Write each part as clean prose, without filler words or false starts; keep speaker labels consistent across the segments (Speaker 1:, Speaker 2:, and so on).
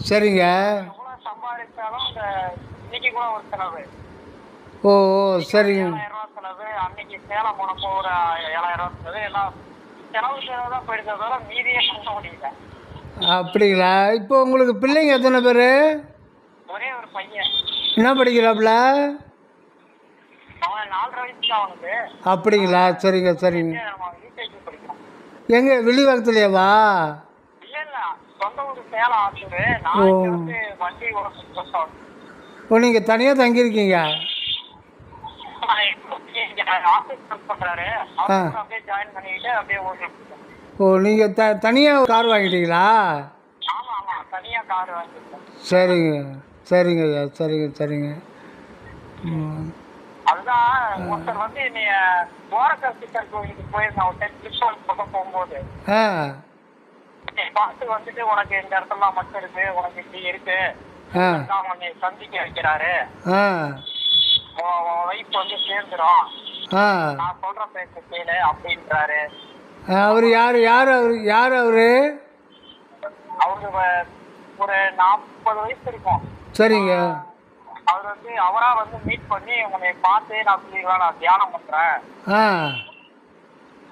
Speaker 1: சரிங்க.
Speaker 2: எவ்வளோ சம்பாதிச்சாலும் இந்த இன்னைக்கு கூட ஒரு செலவு.
Speaker 1: ஓ ஓ சரிங்க.
Speaker 2: 7,000 செலவு, அன்னைக்கு சேலம் போனப்போ ஒரு 7,000 செலவு, எல்லாம் செலவு தான் போயிடுச்சே தவிர மீதியே பண்ண முடியல.
Speaker 1: அப்படிங்களா? இப்போ உங்களுக்கு பிள்ளைங்க எத்தனை பேர்?
Speaker 2: ஒரே ஒரு பையன்.
Speaker 1: என்ன படிக்கிறாப்புல?
Speaker 2: அவன் 4.5 வயசு தான் அவனுக்கு.
Speaker 1: அப்படிங்களா? சரிங்க சரிங்க.
Speaker 2: யூகேஜி படிக்கிறான்.
Speaker 1: எங்கே வில்லிவாக்கத்துலையாவா?
Speaker 2: இல்ல இல்ல, சொந்த ஊர் சேலம் ஆத்தூர்.
Speaker 1: ஓ
Speaker 2: நான் இங்க வந்து வண்டி ஓட்ட
Speaker 1: ஓ நீங்கள் தனியாக தங்கியிருக்கீங்க?
Speaker 2: ஆஃபீஸ் ஒர்க் பண்றாரு. அவர் அப்படியே ஜாயின் பண்ணிக்கிட்டு அப்படியே ஓட்டிட்டு இருக்கோம்.
Speaker 1: ஓ நீங்கள் தனியாக கார் வாங்கிட்டீங்களா?
Speaker 2: ஆமா ஆமா, தனியா கார் வாங்கிருக்கோம்.
Speaker 1: சரிங்க சரிங்க ஐயா, சரிங்க சரிங்க. ம்.
Speaker 2: அதுதான் ஒருத்தர் வந்து என்னைய துவாரகா சித்தர் கோயிலுக்கு போயிருந்தேன் ஒரு டைம், திருப்பூர் பக்கம் போகும்போது.
Speaker 1: ஆ
Speaker 2: பார்த்து வந்துட்டு உனக்கு இந்த இடத்துலாம் மட்டும் இருக்கு, உனக்கு இப்படி இருக்கு,
Speaker 1: ஆ
Speaker 2: உன்னை சந்திக்க வைக்கிறாரு,
Speaker 1: ஆ
Speaker 2: வைஃப் வந்து சேர்ந்துரும்,
Speaker 1: ஆ
Speaker 2: நான் சொல்ற பேச கேளு அப்படின்றாரு.
Speaker 1: அவர் யார் யார் அவர் யார் அவரு?
Speaker 2: அவரு ஒரு 40 வயசு இருக்கும்.
Speaker 1: சரிங்க.
Speaker 2: அவர் வந்து அவரா வந்து மீட் பண்ணி உன்னை பார்த்து நான் சொல்லிடுவேன், நான் தியானம் பண்றேன்
Speaker 1: ஆ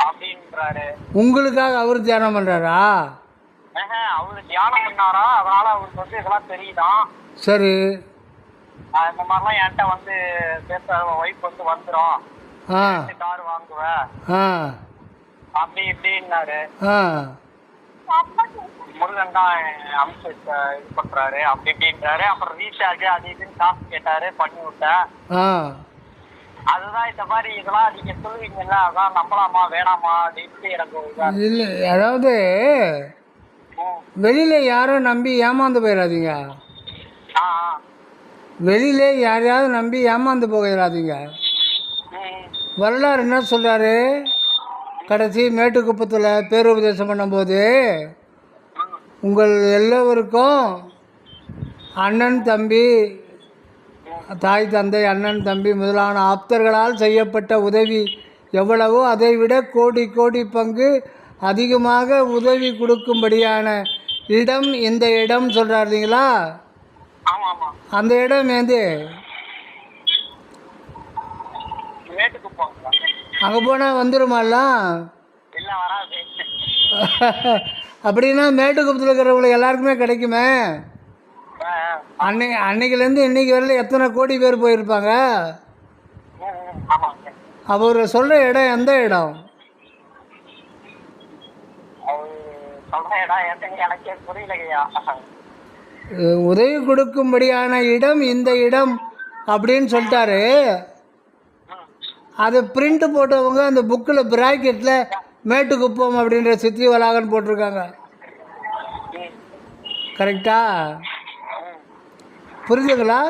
Speaker 2: அப்படின்றாரு.
Speaker 1: உங்களுக்காக அவர் தியானம் பண்ணுறாரா?
Speaker 2: அவரு தியானம் பண்ணாரா, அதனால அவருக்கு வந்து இதெல்லாம் தெரியுதான்.
Speaker 1: சரி.
Speaker 2: இந்த மாதிரிலாம் என்கிட்ட வந்து பேச ஒய்ஃப் வந்து வந்துடும்,
Speaker 1: ஆ
Speaker 2: கார் வாங்குவேன்
Speaker 1: ஆ
Speaker 2: அப்படி இப்படின்னாரு.
Speaker 1: ஆ
Speaker 2: முருகன் தான் அம்ச இது பண்றாரு அப்படி இப்படின்றாரு. அப்புறம் ரீசார்ஜ் அது இதுன்னு காசு கேட்டாரு, பண்ணி விட்டேன்.
Speaker 1: ஆ
Speaker 2: அதுதான் இந்த மாதிரி இதெல்லாம் நீங்க சொல்லுவீங்கல்ல, அதான் நம்பலாமா வேணாமா அப்படின்னு எனக்கு
Speaker 1: இல்லை, அதாவது வெளியில் யாரும் நம்பி ஏமாந்து போயிடாதீங்க. வெளியில யாரையாவது நம்பி ஏமாந்து போயிடாதீங்க. வரலாறு என்ன சொல்கிறாரு? கடைசி மேட்டுக்குப்பத்தில் பேருபதேசம் பண்ணும்போது உங்கள் எல்லோருக்கும் அண்ணன் தம்பி, தாய் தந்தை, அண்ணன் தம்பி முதலான ஆப்தர்களால் செய்யப்பட்ட உதவி எவ்வளவோ அதை விட கோடி கோடி பங்கு அதிகமாக உதவி கொடுக்கும்படியான இடம் இந்த இடம் சொல்கிறார் இல்லைங்களா? அந்த இடம் எது? அங்கே போனால் வந்துடுமாலாம்? அப்படின்னா மேட்டுக்குப்பத்தில் இருக்கிறவங்களுக்கு எல்லாருக்குமே கிடைக்குமே. அன்னைக்குலேருந்து இன்னைக்கு வரையில எத்தனை கோடி பேர் போயிருப்பாங்க. அவர் சொல்கிற இடம் எந்த இடம்? உதவி கொடுக்கும்படியான இடம் இந்த இடம் அப்படின்னு சொல்லிட்டாரு. அதை பிரிண்ட் போட்டவங்க அந்த புக்கில் பிராக்கெட்டில் மேட்டுக்குப்பம் அப்படின்ற சித்தி வளாகன்னு போட்டிருக்காங்க. கரெக்டா? புரிஞ்சுங்களா?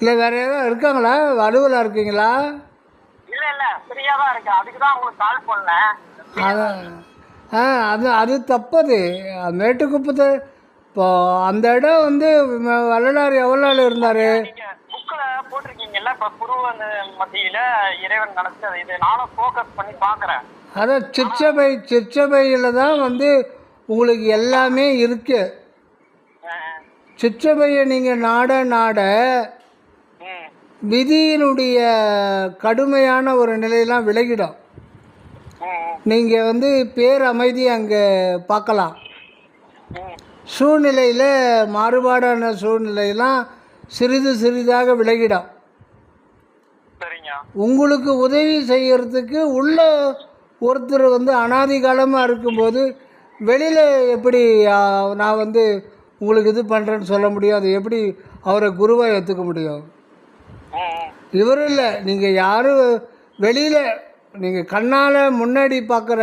Speaker 1: இல்லை வேறு ஏதாவது இருக்காங்களா? அலுவலாக இருக்கீங்களா? அது அது தப்பது. மேட்டுக்குப்பத்தை இப்போ அந்த இடம் வந்து வள்ளலார் எவ்வளோ நாள் இருந்தார்? அதான் சிற்றபையில் தான் வந்து உங்களுக்கு எல்லாமே இருக்கு. சிற்றபையை நீங்கள் நாட விதியினுடைய கடுமையான ஒரு நிலையெல்லாம் விலகிடும். நீங்கள் வந்து பேரமைதி அங்கே பார்க்கலாம். சூழ்நிலையில் மாறுபாடான சூழ்நிலையெல்லாம் சிறிது சிறிதாக விலகிடும். உங்களுக்கு உதவி செய்கிறதுக்கு உள்ள ஒருத்தர் வந்து அனாதி காலமாக இருக்கும்போது வெளியில் எப்படி நான் வந்து உங்களுக்கு இது பண்ணுறேன்னு சொல்ல முடியும்? அது எப்படி அவரை குருவாக ஏற்றுக்க முடியும்? இவர் இல்லை, நீங்கள் யாரும் வெளியில் நீங்கள் கண்ணால் முன்னாடி பார்க்குற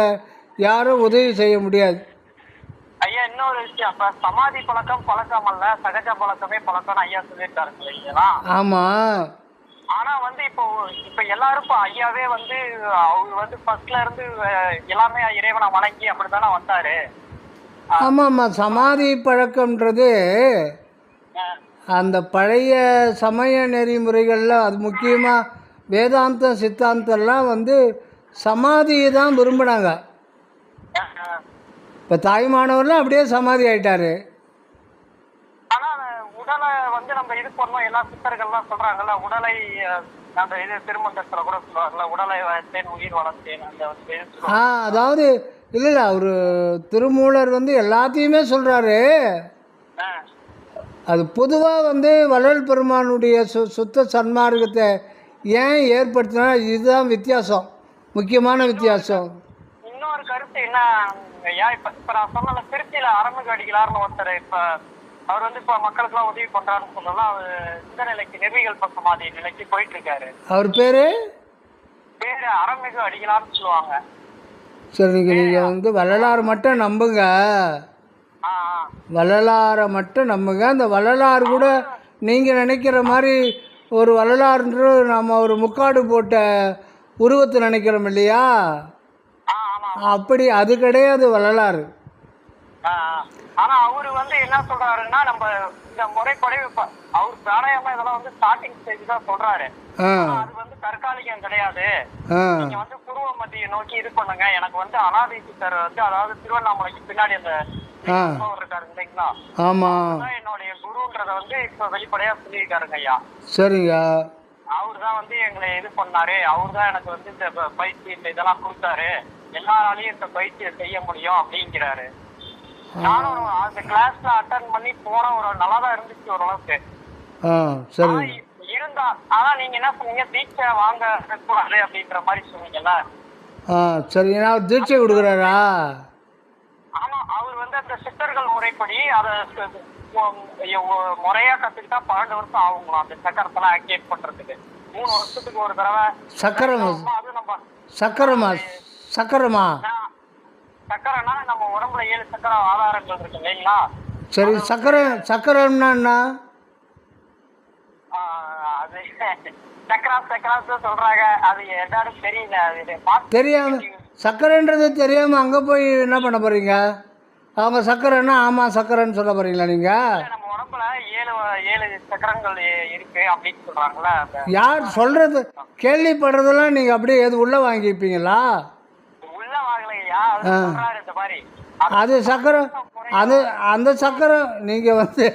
Speaker 1: யாரும் உதவி செய்ய முடியாது.
Speaker 2: ஐயா இன்னொரு விஷயம், இப்ப சமாதி பழக்கம் அல்ல, சகஜ பழக்கமே பழக்கம் ஐயா சொல்லியிருக்காரு இல்லைங்களா?
Speaker 1: ஆமா.
Speaker 2: ஆனா வந்து இப்ப எல்லாரும் இப்ப ஐயாவே வந்து அவர் வந்து ஃபர்ஸ்ட்ல இருந்து எல்லாமே இறைவனை வணங்கி அப்படித்தானே வந்தாரு.
Speaker 1: ஆமாம்மா, சமாதி பழக்கம்ன்றது அந்த பழைய சமய நெறிமுறைகளில் அது முக்கியமாக வேதாந்தம் சித்தாந்தம்லாம் வந்து சமாதியை தான் விரும்பினாங்க. இப்போ தாய்மானவர்லாம் அப்படியே சமாதி ஆயிட்டாரு.
Speaker 2: பண்ணணும் எல்லா சித்தர்கள்லாம் சொல்றாங்கல்ல, உடலை அந்த இது திருமந்தத்துல கூட சொல்லுவாங்கல்ல, உடலை வளர்த்தேன் உயிர் வளர்த்தேன் அந்த வந்து இது சொல்லுவாங்க.
Speaker 1: அதாவது இல்லை அவர் திருமூலர் வந்து எல்லாத்தையுமே சொல்கிறாரு.
Speaker 2: ஆ,
Speaker 1: அது பொதுவாக வந்து வள்ளல் பெருமானுடைய சுத்த சன்மார்க்கத்தை ஏன் ஏற்படுத்தினா இதுதான் வித்தியாசம், முக்கியமான வித்தியாசம்.
Speaker 2: இன்னொரு கருத்து என்ன ஐயா, இப்ப நான் சொன்ன திருச்சியில அரமிகு அடிகளார்னு ஒருத்தர், இப்ப அவர் வந்து இப்ப மக்களுக்கு எல்லாம் உதவி பண்றாருன்னு சொல்லலாம். அவர் இந்த நிலைக்கு நிர்விகல்ப சமாதி நிலைக்கு போயிட்டு இருக்காரு.
Speaker 1: அவர் பேரு
Speaker 2: அரமிகு அடிகளார்னு சொல்லுவாங்க.
Speaker 1: சரி, நீங்கள் வந்து வள்ளலார் மட்டும் நம்புங்க,
Speaker 2: ஆ,
Speaker 1: வள்ளலாரை மட்டும் நம்புங்க. அந்த வள்ளலார் கூட நீங்கள் நினைக்கிற மாதிரி ஒரு வள்ளலார்ன்ற நம்ம ஒரு முக்காடு போட்ட உருவத்தை நினைக்கிறோம் இல்லையா,
Speaker 2: ஆமா.
Speaker 1: அப்படி அது கிடையாது வள்ளலார்.
Speaker 2: ஆனா அவரு வந்து என்ன சொல்றாருன்னா, நம்ம இந்த முறைப்படி அவர் பிராணாயாமம் இதெல்லாம் வந்து ஸ்டார்டிங் ஸ்டேஜ் தான் சொல்றாரு. அது வந்து தற்காலிகம் கிடையாது. நீங்க வந்து புருவ மத்தியை நோக்கி இது பண்ணுங்க. எனக்கு வந்து அனாதை சித்தர் வந்து, அதாவது திருவண்ணாமலைக்கு பின்னாடி அந்த இருக்காரு இல்லைங்களா,
Speaker 1: ஆமா,
Speaker 2: என்னுடைய குருன்றத வந்து இப்ப வெளிப்படையா சொல்லியிருக்காருங்க ஐயா.
Speaker 1: சரிங்க.
Speaker 2: அவரு தான் வந்து எங்களை இது பண்ணாரு, அவரு தான் எனக்கு வந்து இந்த பயிற்சி இந்த இதெல்லாம் கொடுத்தாரு, எல்லாராலையும் இந்த பயிற்சியை செய்ய முடியும் அப்படிங்கிறாரு. நானும் அந்த கிளாஸ்ல அட்டன் பண்ணி போன ஒரு நல்லாதான் இருந்துச்சு ஓரளவுக்கு.
Speaker 1: சரி.
Speaker 2: இருந்தா ஆனா நீங்க என்ன சொன்னீங்க, தீட்சை வாங்க கூடாது அப்படின்ற மாதிரி சொன்னீங்கல்ல.
Speaker 1: சரி, நான் தீட்சை கொடுக்குறாரா?
Speaker 2: ஆமா, அவர் வந்து அந்த சித்தர்கள் முறைப்படி அதை முறையா கத்துக்கிட்டா 12 வருஷம் ஆகுங்களா அந்த சக்கரத்தெல்லாம் ஆக்டிவேட் பண்றதுக்கு. 3 வருஷத்துக்கு ஒரு தடவை
Speaker 1: சக்கரமா சக்கரமா சக்கரமா
Speaker 2: சக்கரைனா நம்ம உடம்புல 7 சக்கர ஆதாரங்கள் இருக்கு இல்லைங்களா.
Speaker 1: சரி, சக்கரம்னா என்ன?
Speaker 2: அது சக்கராஸ் சொல்றாங்க, அது என்னன்னு தெரியல.
Speaker 1: தெரியாம சக்கரைன்றது தெரியாம அங்க போய் என்ன பண்ண போறீங்க? அவங்க சக்கரைன்னா ஆமா சக்கரைன்னு சொல்ல போறீங்களா நீங்க?
Speaker 2: நம்ம உடம்புல 7 சக்கரங்கள் இருக்கு அப்படின்னு சொல்றாங்களா.
Speaker 1: யார் சொல்றது? கேள்விப்படுறதெல்லாம் நீங்க அப்படியே எது உள்ள வாங்கிப்பீங்களா?
Speaker 2: உள்ள வாங்கலையா, அது சொல்றாரு இந்த மாதிரி.
Speaker 1: அது சக்கரம், அது அந்த சக்கரம் நீங்க வந்து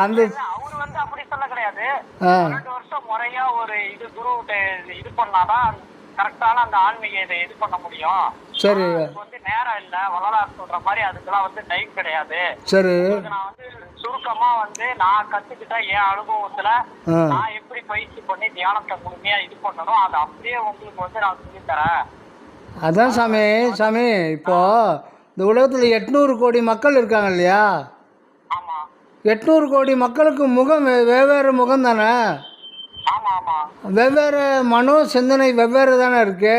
Speaker 1: அந்த
Speaker 2: அவரு வந்து அப்படி சொல்ல கிடையாது. 2 வருஷம் முறையா ஒரு இது குரு இது பண்ணாதான் கரெக்டான அந்த ஆன்மீக இதை இது பண்ண முடியும்.
Speaker 1: சரி,
Speaker 2: வந்து நேரம் இல்ல, வள்ளலார் சொல்ற மாதிரி அதுக்கெல்லாம் வந்து டைம் கிடையாது.
Speaker 1: சரி,
Speaker 2: நான் வந்து சுருக்கமா வந்து நான் கத்துக்கிட்ட என் அனுபவத்துல நான் எப்படி பயிற்சி பண்ணி தியானத்தை முழுமையா இது பண்ணணும், அதை அப்படியே உங்களுக்கு வந்து நான் சொல்லி தரேன்.
Speaker 1: அதான் சாமி இப்போ இந்த உலகத்தில் 800 கோடி மக்கள் இருக்காங்க இல்லையா?
Speaker 2: ஆமா,
Speaker 1: 800 கோடி மக்களுக்கு முகம் வெவ்வேறு முகம் தானே, வெவ்வேறு மனோ சிந்தனை வெவ்வேறு தானே இருக்கு,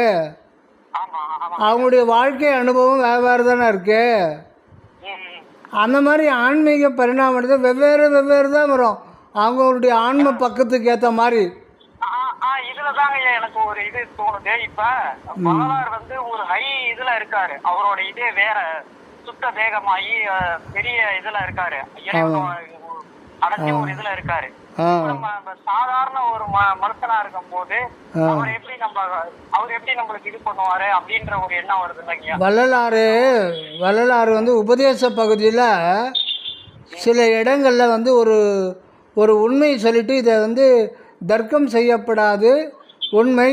Speaker 1: அவங்களுடைய வாழ்க்கை அனுபவம் வெவ்வேறு தானே இருக்கு. அந்த மாதிரி ஆன்மீக பரிணாமத்தை வெவ்வேறு தான் வரும், அவங்களுடைய ஆன்ம பக்கத்துக்கு ஏற்ற மாதிரி.
Speaker 2: இதுலதாங்க எனக்கு ஒரு இது தோணுது. இப்ப வள்ளலார் வந்து ஒரு ஹை இதுல இருக்காரு, அவரோட இதே வேற சுத்த தேகமாயி பெரிய இதுல இருக்காரு, அடைஞ்ச ஒரு இதுல இருக்காரு. நம்ம சாதாரண ஒரு மனுஷனா இருக்கும் போது அவர் எப்படி நம்மளுக்கு இது பண்ணுவாரு அப்படின்ற ஒரு எண்ணம் வருது இல்லைங்க.
Speaker 1: வள்ளலாறு வந்து உபதேச பகுதியில சில இடங்கள்ல வந்து ஒரு உண்மையை சொல்லிட்டு இதை வந்து தர்க்கம் செய்யப்படாது, உண்மை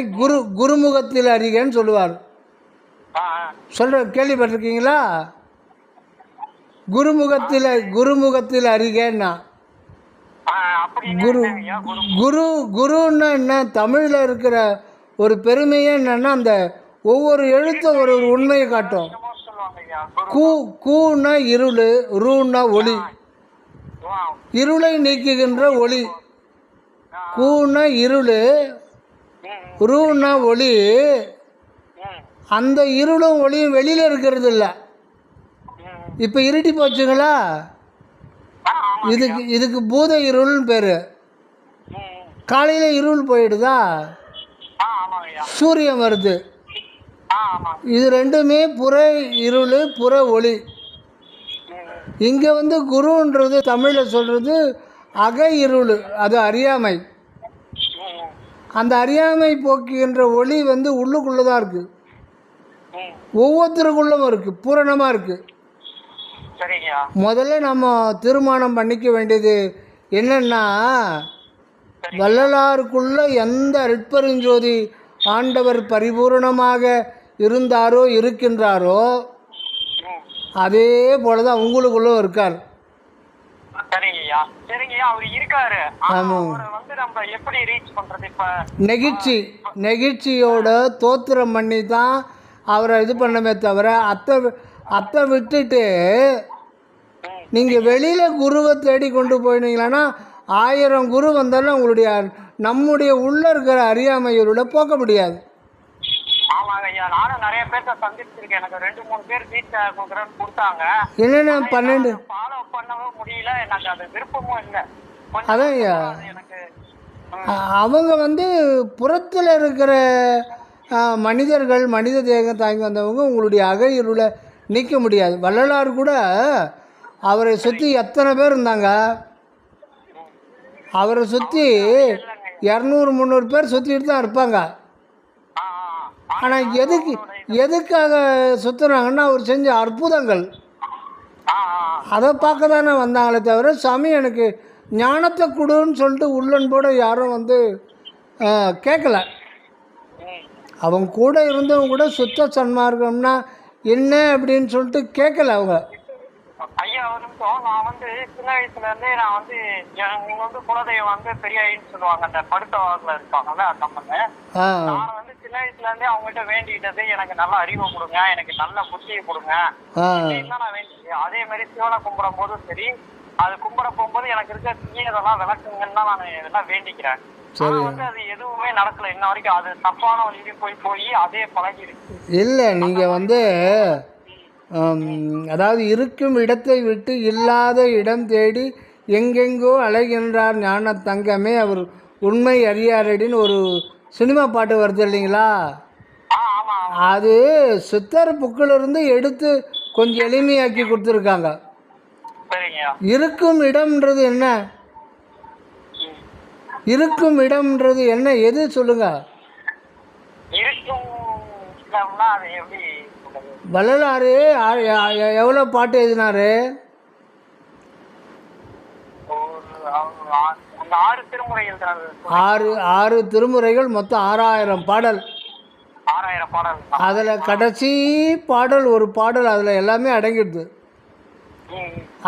Speaker 1: குருமுகத்தில் அறிகன்னு சொல்லுவார். கேள்விப்பட்டிருக்கீங்களா? குருமுகத்தில் அறிகன்னா குருன்னா என்ன? தமிழில் இருக்கிற ஒரு பெருமையே என்னன்னா, அந்த ஒவ்வொரு எழுத்தும் ஒரு உண்மையை காட்டும். கூன்னா இருள், ரூன்னா ஒளி, இருளை நீக்குகின்ற ஒளி. கூன்னா இருள், ரூன்னா ஒளி. அந்த இருளும் ஒளியும் வெளியில் இருக்கிறது இல்லை. இப்போ இருட்டி போச்சுங்களா, இதுக்கு பூத இருள்னு பேர். காலையில் இருள் போயிடுதா, சூரியன் வருது, இது ரெண்டுமே புற இருள் புற ஒளி. இங்கே வந்து குருன்றது தமிழில் சொல்கிறது அக இருள், அது அறியாமை. அந்த அறியாமை போக்குகின்ற ஒளி வந்து உள்ளுக்குள்ளே தான் இருக்குது, ஒவ்வொருத்தருக்குள்ளும் இருக்குது, பூரணமாக இருக்குது. முதல்ல நம்ம தீர்மானம் பண்ணிக்க வேண்டியது என்னென்னா வள்ளலாருக்குள்ள எந்த அருட்பெருஞ்சோதி ஆண்டவர் பரிபூரணமாக இருந்தாரோ இருக்கின்றாரோ அதே போல தான் உங்களுக்குள்ள இருக்கார்.
Speaker 2: சரிங்கய்யா சரிங்கய்யா அவர் இருக்காரு.
Speaker 1: ஆமாம்.
Speaker 2: அவரை வந்து நம்ம எப்படி ரீச் பண்றது? இப்ப
Speaker 1: நெகிழ்ச்சியோட தோத்திரம் பண்ணி தான் அவரை இது பண்ணமே தவிர அத்தை விட்டுட்டு நீங்கள் வெளியில் குருவை தேடி கொண்டு போயினீங்களான்னா 1000 குரு வந்தாலும் உங்களுடைய நம்முடைய உள்ளே இருக்கிற அறியாமையோட போக்க முடியாது.
Speaker 2: ஆமாங்க ஐயா, நானும் நிறைய பேர்த்த சந்திச்சிருக்கேன். எனக்கு 2-3 பேர் தீட்சை கொடுத்தாங்க.
Speaker 1: என்னென்ன 12
Speaker 2: ஃபாலோ பண்ணவும் முடியல. எனக்கு அது விருப்பமும் இல்லை.
Speaker 1: அதான் ஐயா,
Speaker 2: எனக்கு
Speaker 1: அவங்க வந்து புறத்தில் இருக்கிற மனிதர்கள், மனித தேகம் தாங்கி வந்தவங்க உங்களுடைய அகையிருளை நீக்க முடியாது. வள்ளலார் கூட அவரை சுற்றி எத்தனை பேர் இருந்தாங்க? அவரை சுற்றி 200-300 பேர் சுற்றிட்டு தான் இருப்பாங்க. ஆனால் எதுக்காக சுற்றுறாங்கன்னா அவர் செஞ்ச அற்புதங்கள் அதை பார்க்க தானே வந்தாங்களே தவிர சாமி எனக்கு ஞானத்தை கொடுன்னு சொல்லிட்டு உள்ளன்போட யாரும் வந்து கேட்கல. அவங்க கூட இருந்தவங்க கூட சுத்த சன்மார்க்கம்னா என்ன அப்படின்னு சொல்லிட்டு கேட்கல அவங்க.
Speaker 2: ஐயா ஒரு நிமிஷம், நான் வந்து சின்ன வயசுல இருந்தே நான் வந்து நீங்க வந்து குலதெய்வம் வந்து பெரிய ஐன்னு சொல்லுவாங்க, அந்த படுத்த வாக்குல இருப்பாங்கல்ல அந்தம்மன்னு. நான் வந்து சின்ன வயசுல இருந்தே அவங்ககிட்ட வேண்டிக்கிட்டது எனக்கு நல்ல அறிவை கொடுங்க, எனக்கு நல்ல புத்தியை கொடுங்க அப்படின்னு தான் நான் வேண்டிக்கிறேன். அதே மாதிரி சிவனை கும்பிடும் போதும் சரி, அது கும்பிட போகும்போது எனக்கு இருக்க தீயதெல்லாம் விளக்குங்கன்னு தான் நான் இதெல்லாம் வேண்டிக்கிறேன். ஆனா வந்து அது எதுவுமே நடக்கல இன்ன வரைக்கும். அது தப்பான வழியில போய் அதே பழகிருக்கு.
Speaker 1: இல்லை நீங்கள் வந்து அதாவது இருக்கும் இடத்தை விட்டு இல்லாத இடம் தேடி எங்கெங்கோ அலைகின்றார் ஞான தங்கமே அவர் உண்மை அறியாரடின்னு ஒரு சினிமா பாட்டு வருது இல்லைங்களா? அது சித்தர் புக்கிலிருந்து எடுத்து கொஞ்சம் எளிமையாக்கி கொடுத்துருக்காங்க. இருக்கும் இடம்ன்றது என்ன? இருக்கும் இடம்ன்றது என்ன? எது சொல்லுங்க. வள்ளலாறு எவ்வளோ பாட்டு எழுதினாரு? 6 திருமுறைகள், மொத்தம் 6000 பாடல். அதில் கடைசி பாடல் ஒரு பாடல், அதில் எல்லாமே அடங்கிடுது.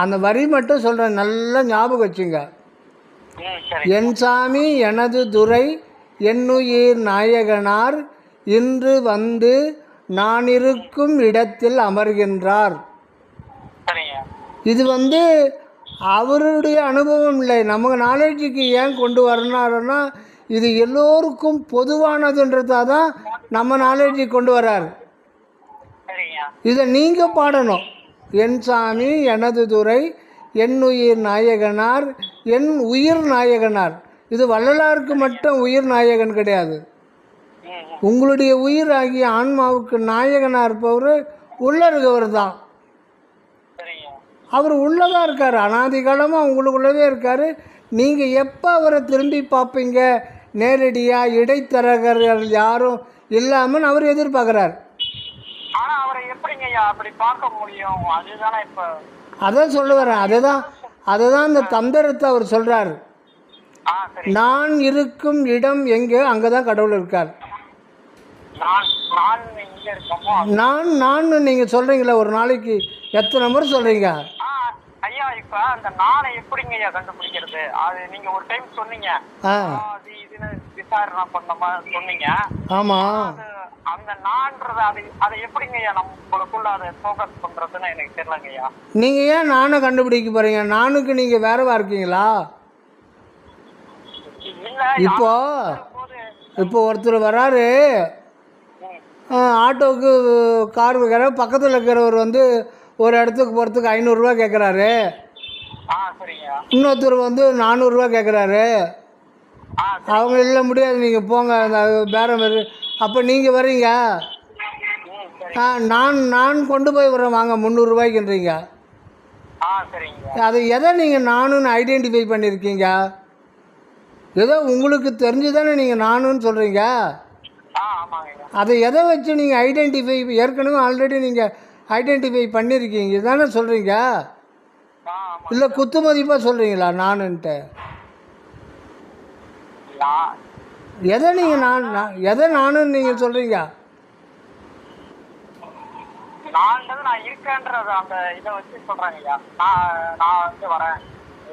Speaker 1: அந்த வரி மட்டும் சொல்கிறேன், நல்லா ஞாபகம் வச்சுங்க. என் சாமி எனது துரை என்னுயிர் நாயகனார் இன்று வந்து நான் இருக்கும் இடத்தில் அமர்கின்றார். இது வந்து அவருடைய அனுபவம் இல்லை, நமக்கு நாலேஜுக்கு ஏன் கொண்டு வரனாருன்னா இது எல்லோருக்கும் பொதுவானதுன்றதா தான் நம்ம நாலேஜுக்கு கொண்டு வர்றார். இதை நீங்கள் பாடணும். என் சாமி எனது துரை என்னுயிர் நாயகனார் என் உயிர் நாயகனார். இது வள்ளலாருக்கு மட்டும் உயிர் நாயகன் கிடையாது. உங்களுடைய உயிர் ஆகிய ஆன்மாவுக்கு நாயகனாக இருப்பவர் உள்ள இருக்கவர் தான். அவர் உள்ளதாக இருக்கார், அனாதி காலமாக உங்களுக்குள்ளவே இருக்கார். நீங்கள் எப்போ அவரை திரும்பி பார்ப்பீங்க? நேரடியாக இடைத்தரகர்கள் யாரும் இல்லாமல் அவர் எதிர்பார்க்குறார். அதான் சொல்ல வரேன், அதுதான் இந்த தந்திரத்தை அவர் சொல்கிறார். நான் இருக்கும் இடம் எங்கே, அங்கே தான் கடவுள் இருக்கார். நான் நீங்கள் சொல்கிறீங்களா? ஒரு நாளைக்கு எத்தனை முறை சொல்கிறீங்க?
Speaker 2: ஐயா இப்ப அந்த நாளை எப்படிங்க ஐயா கண்டுபிடிக்கிறது? அது நீங்க ஒரு டைம் சொன்னீங்க, அது இதுன்னு விசாரணை பண்ணமா சொன்னீங்க.
Speaker 1: ஆமா,
Speaker 2: அந்த நான்றது அதை எப்படிங்க ஐயா நம்மளுக்குள்ள அதை ஃபோக்கஸ் பண்றதுன்னு எனக்கு தெரியலங்க ஐயா.
Speaker 1: நீங்க ஏன் நானை கண்டுபிடிக்க போறீங்க? நானுக்கு நீங்க வேறவா இருக்கீங்களா? இப்போ ஒருத்தர் வராரு, ஆட்டோவுக்கு கார் வைக்கிற பக்கத்தில் இருக்கிறவர் வந்து ஒரு இடத்துக்கு போகிறதுக்கு 500 ரூபா கேட்குறாரு. இன்னொருத்தர் வந்து 400 ரூபா கேட்குறாரு. அவங்க இல்லை முடியாது, நீங்கள் போங்க பேரம். அப்போ நீங்கள் வரீங்க, நான் கொண்டு போய் வரேன் வாங்க 300 ரூபாய்க்குன்றீங்க. அது எதை நீங்கள் நானுன்னு ஐடென்டிஃபை பண்ணியிருக்கீங்க? ஏதோ உங்களுக்கு தெரிஞ்சு தானே நீங்கள் நானுன்னு சொல்கிறீங்க. அதை எதை வச்சு நீங்கள் ஐடென்டிஃபை, ஏற்கனவே ஆல்ரெடி நீங்கள் ஐடென்டிஃபை பண்ணியிருக்கீங்க தானே சொல்கிறீங்க.
Speaker 2: ஆமா.
Speaker 1: இல்லை குத்து மதிப்பாக சொல்கிறீங்களா நானுன்ட்டு?
Speaker 2: நான்
Speaker 1: எதை நீங்கள் எதை நானுன்னு நீங்கள் சொல்கிறீங்க?
Speaker 2: நான்ன்றது நான் இருக்கேன்றது அந்த இதை வச்சு சொல்றேங்க ஐயா. நான் வந்து வரேன்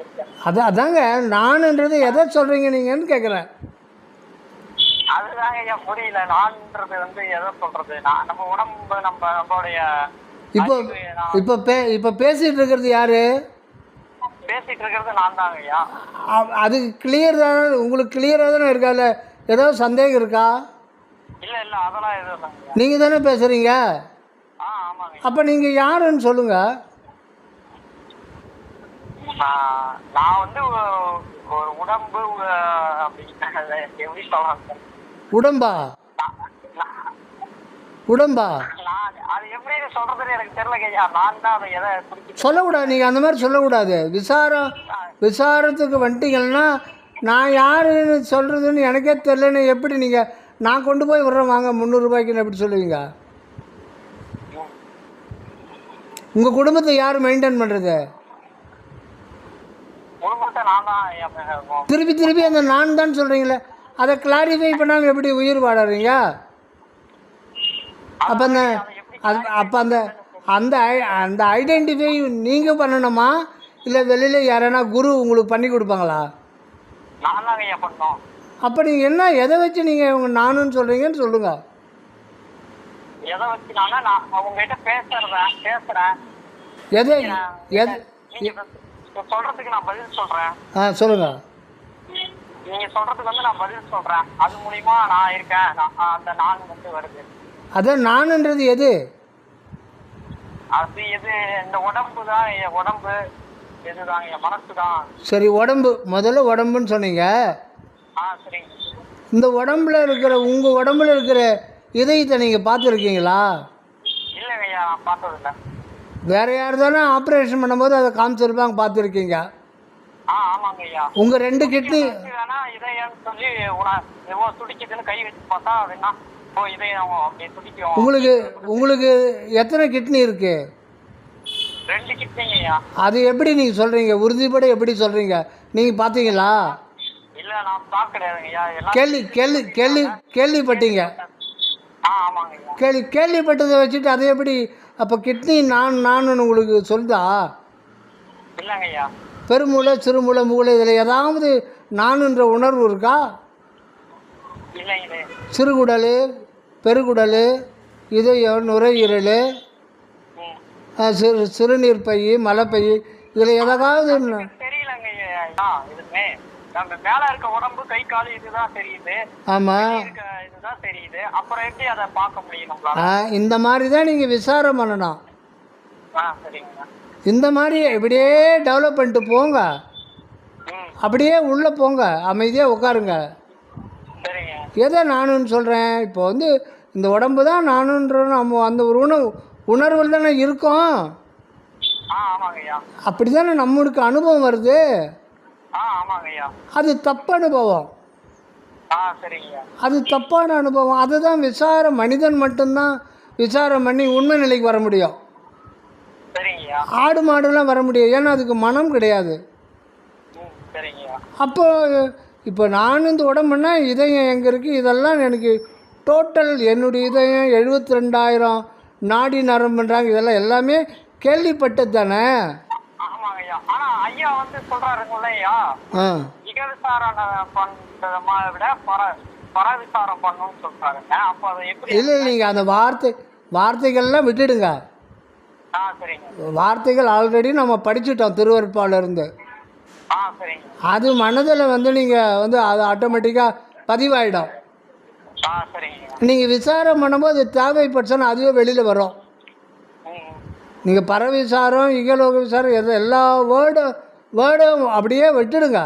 Speaker 2: இருக்கேன்.
Speaker 1: அதாங்க நானுன்றது எதை சொல்கிறீங்க நீங்கன்னு கேட்குறேன்.
Speaker 2: அதுதாங்க ஐயா புரியல. நான்ன்றது வந்து எதை சொல்றது? நம்ம உடம்பு நம்மளுடைய
Speaker 1: இப்போ இப்போ பேசிகிட்டு இருக்கிறது யாரு?
Speaker 2: பேசிட்டு இருக்கிறது நான் தாங்க ஐயா.
Speaker 1: அது கிளியர் தானே, உங்களுக்கு கிளியராக தானே இருக்கால? ஏதாவது சந்தேகம் இருக்கா?
Speaker 2: இல்ல இல்ல அதெல்லாம் எதுவும் இல்லைங்க.
Speaker 1: நீங்கள் தானே பேசுகிறீங்க.
Speaker 2: ஆமாங்க.
Speaker 1: அப்போ நீங்கள் யாருன்னு சொல்லுங்கள்.
Speaker 2: நான் வந்து ஒரு உடம்பு அப்படின்னு எப்படி சொல்லலாம்?
Speaker 1: உடம்பா? உடம்பா?
Speaker 2: அது எப்படி சொல்றதுன்னு எனக்கு தெரியல ஐயா. நான் தான் அதை எதை குறிப்பிட்டு
Speaker 1: சொல்லக்கூடாது. நீங்கள் அந்த மாதிரி சொல்லக்கூடாது. விசாரத்துக்கு வந்துட்டீங்கன்னா நான் யாருன்னு சொல்கிறதுன்னு எனக்கே தெரிலன்னு எப்படி நீங்கள் நான் கொண்டு போய் விட்றேன் வாங்க 300 ரூபாய்க்குன்னு எப்படி சொல்லுவீங்க? உங்கள் குடும்பத்தை யார் மெயின்டைன் பண்ணுறது?
Speaker 2: குடும்பத்தை நான் தான்.
Speaker 1: திருப்பி அந்த நான் தான் சொல்கிறீங்களே, அதை கிளாரிஃபை பண்ணாமல் எப்படி உயிர் வாழறீங்க? அப்போ அந்த ஐடென்டிஃபை நீங்கள் பண்ணணுமா இல்லை வெளியில் யாரானா குரு உங்களுக்கு பண்ணி கொடுப்பாங்களா?
Speaker 2: நான் தாங்க ஐயா பண்ணோம்.
Speaker 1: அப்போ நீங்கள் என்ன எதை வச்சு நீங்கள் உங்கள் நானுன்னு சொல்கிறீங்கன்னு சொல்லுங்கள்.
Speaker 2: எதை வச்சு நான் உங்ககிட்ட பேசுறேன்.
Speaker 1: எதை
Speaker 2: சொல்றதுக்கு நான் பதில் சொல்றேன்.
Speaker 1: சொல்லுங்கள்.
Speaker 2: நீங்க சொல்றதுக்கு வந்து நான் பதில் சொல்றேன். அது மூலியமா நான் இருக்கேன். அந்த நான் வந்து வருது.
Speaker 1: அதான் நானுன்றது எது?
Speaker 2: அது எது? இந்த உடம்பு தான். உடம்பு எதுதான்? என் மனசு தான்.
Speaker 1: சரி, உடம்பு முதல்ல உடம்புன்னு சொன்னீங்க.
Speaker 2: சரிங்க.
Speaker 1: இந்த உடம்புல இருக்கிற உங்கள் உடம்புல இருக்கிற இதயத்தை நீங்கள் பார்த்துருக்கீங்களா?
Speaker 2: இல்லைங்க ஐயா, நான் பார்த்ததில்ல.
Speaker 1: வேற யார் தானே ஆப்ரேஷன் பண்ணும்போது அதை காமிச்சிருப்பாங்க, பார்த்துருக்கீங்க.
Speaker 2: ஆமாங்க ஐயா.
Speaker 1: உங்கள் 2 கிட்னி
Speaker 2: வேணா இதயம் சொல்லி துடிக்குதுன்னு கை வச்சு பார்த்தா வேணா இதயம் அப்படியே துடிக்கும்.
Speaker 1: உங்களுக்கு எத்தனை கிட்னி இருக்கு?
Speaker 2: 2 கிட்னிங்க ஐயா.
Speaker 1: அது எப்படி நீங்கள் சொல்கிறீங்க? உறுதிப்பட எப்படி சொல்கிறீங்க? நீங்கள் பார்த்தீங்களா?
Speaker 2: இல்லை, நான் பார்க்க கிடையாதுங்க ஐயா.
Speaker 1: கேள்விப்பட்டீங்க?
Speaker 2: ஆமாங்க ஐயா.
Speaker 1: கேள்விப்பட்டதை வச்சுட்டு அதை எப்படி அப்போ கிட்னி நான் உங்களுக்கு சொல்லுதா?
Speaker 2: இல்லைங்க ஐயா.
Speaker 1: பெருமூளை, சிறுமூளை, மூளை இதில் ஏதாவது நானுன்ற உணர்வு இருக்கா?
Speaker 2: இல்லைங்க.
Speaker 1: சிறுகுடல், பெருகுடல், இதயம், நுரையீரல், சிறுநீர் பை, மலைப்பை இதில் எதாவது
Speaker 2: தெரியலங்க ஐயா. இதுமே நம்ம மேல இருக்க உடம்பு, கை கால் இதுதான் தெரியுது.
Speaker 1: ஆமாம்,
Speaker 2: இதுதான் தெரியுது. அப்புறம் எப்படி அதை பார்க்க முடியும் நம்மளால?
Speaker 1: இந்த மாதிரி தான் நீங்கள் விசாரம் பண்ணணும்.
Speaker 2: சரிங்க.
Speaker 1: இந்த மாதிரி இப்படியே டெவலப் பண்ணிட்டு போங்க. அப்படியே உள்ளே போங்க, அமைதியாக உட்காருங்க.
Speaker 2: சரிங்க.
Speaker 1: எதை நானுன்னு சொல்கிறேன்? இப்போ வந்து இந்த உடம்பு தான் நானுன்ற நம்ம அந்த ஒரு உணர்வில் தானே இருக்கோம்.
Speaker 2: ஆமாங்க ஐயா.
Speaker 1: அப்படி தானே நம்மளுக்கு அனுபவம் வருது.
Speaker 2: ஆமாங்க ஐயா.
Speaker 1: அது தப்பு அனுபவம்.
Speaker 2: சரிங்க.
Speaker 1: அது தப்பான அனுபவம். அதுதான் விசாரம். மனிதன் மட்டும்தான் விசாரம் பண்ணி உண்மை நிலைக்கு வர முடியும்.
Speaker 2: சரிங்க.
Speaker 1: ஆடு மாடுலாம் வர முடியும், ஏன்னா அதுக்கு மனம் கிடையாது.
Speaker 2: சரிங்க.
Speaker 1: அப்போ இப்போ நான் இந்த உடம்புனா இதயம் எங்கே இருக்குது, இதெல்லாம் எனக்கு டோட்டல் என்னுடைய இதயம் 72,000 நாடி நரம்புன்றாங்க. இதெல்லாம் எல்லாமே கேள்விப்பட்டது தானே.
Speaker 2: ஆமாங்க ஐயா. ஆனா ஐயா வந்து சொல்றாருங்களா ஐயா, இகவிசாரம் பண்றதை விட பரவிசாரம் பண்ணணும்னு சொல்றாங்க. அப்போ அதை எப்படி?
Speaker 1: இல்லை, நீங்கள் அந்த வார்த்தைகள்லாம் விட்டுடுங்க.
Speaker 2: சரிங்க.
Speaker 1: வார்த்தைகள் ஆல்ரெடி நம்ம படிச்சுட்டோம் திருவருட்பாலிருந்து.
Speaker 2: சரிங்க.
Speaker 1: அது மனதில் வந்து நீங்கள் வந்து அது ஆட்டோமேட்டிக்காக பதிவாயிடும்.
Speaker 2: சரிங்க.
Speaker 1: நீங்கள் விசாரம் பண்ணும்போது தேவைப்பட்டுச்சுன்னா அதுவே வெளியில் வரும். நீங்கள் பரவிசாரம், இகலோக விசாரம் எல்லா வேர்டும் அப்படியே விட்டுடுங்க.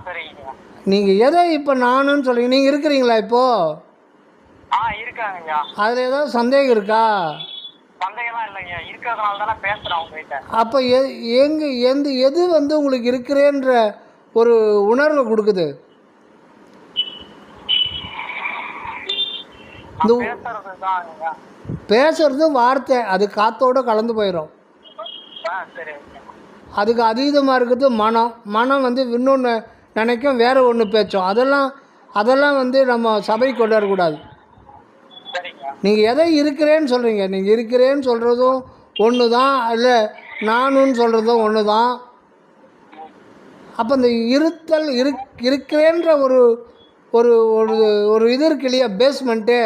Speaker 2: சரிங்க.
Speaker 1: நீங்கள் எதை இப்போ நானுன்னு சொல்லுங்க. நீங்கள் இருக்கிறீங்களா இப்போது?
Speaker 2: இருக்காங்க.
Speaker 1: அதில் ஏதாவது சந்தேகம் இருக்கா?
Speaker 2: சந்தேகம்லாம் இல்லைங்க, இருக்கிறதுனால தானே பேசுகிறேன் உங்ககிட்ட.
Speaker 1: அப்போ எது வந்து உங்களுக்கு இருக்கிறேன்ற ஒரு உணர்வை கொடுக்குது?
Speaker 2: பேசுறது
Speaker 1: வார்த்தை, அது காத்தோடு கலந்து போயிடும். அதுக்கு அதீதமாக இருக்கிறது மனம். மனம் வந்து இன்னொன்று நினைக்கும், வேறு ஒன்று பேச்சும். அதெல்லாம் வந்து நம்ம சபை கொண்டு வரக்கூடாது.
Speaker 2: சரிங்க.
Speaker 1: நீங்கள் எதை இருக்கிறேன்னு சொல்கிறீங்க, நீங்கள் இருக்கிறேன்னு சொல்கிறதும் ஒன்று தான், இல்லை நானுன்னு சொல்கிறதும் ஒன்று தான். அப்போ இந்த இருத்தல் இருக்கிறேன்ற ஒரு ஒரு ஒரு ஒரு இது இருக்கு இல்லையா, பேஸ்மெண்ட்டு,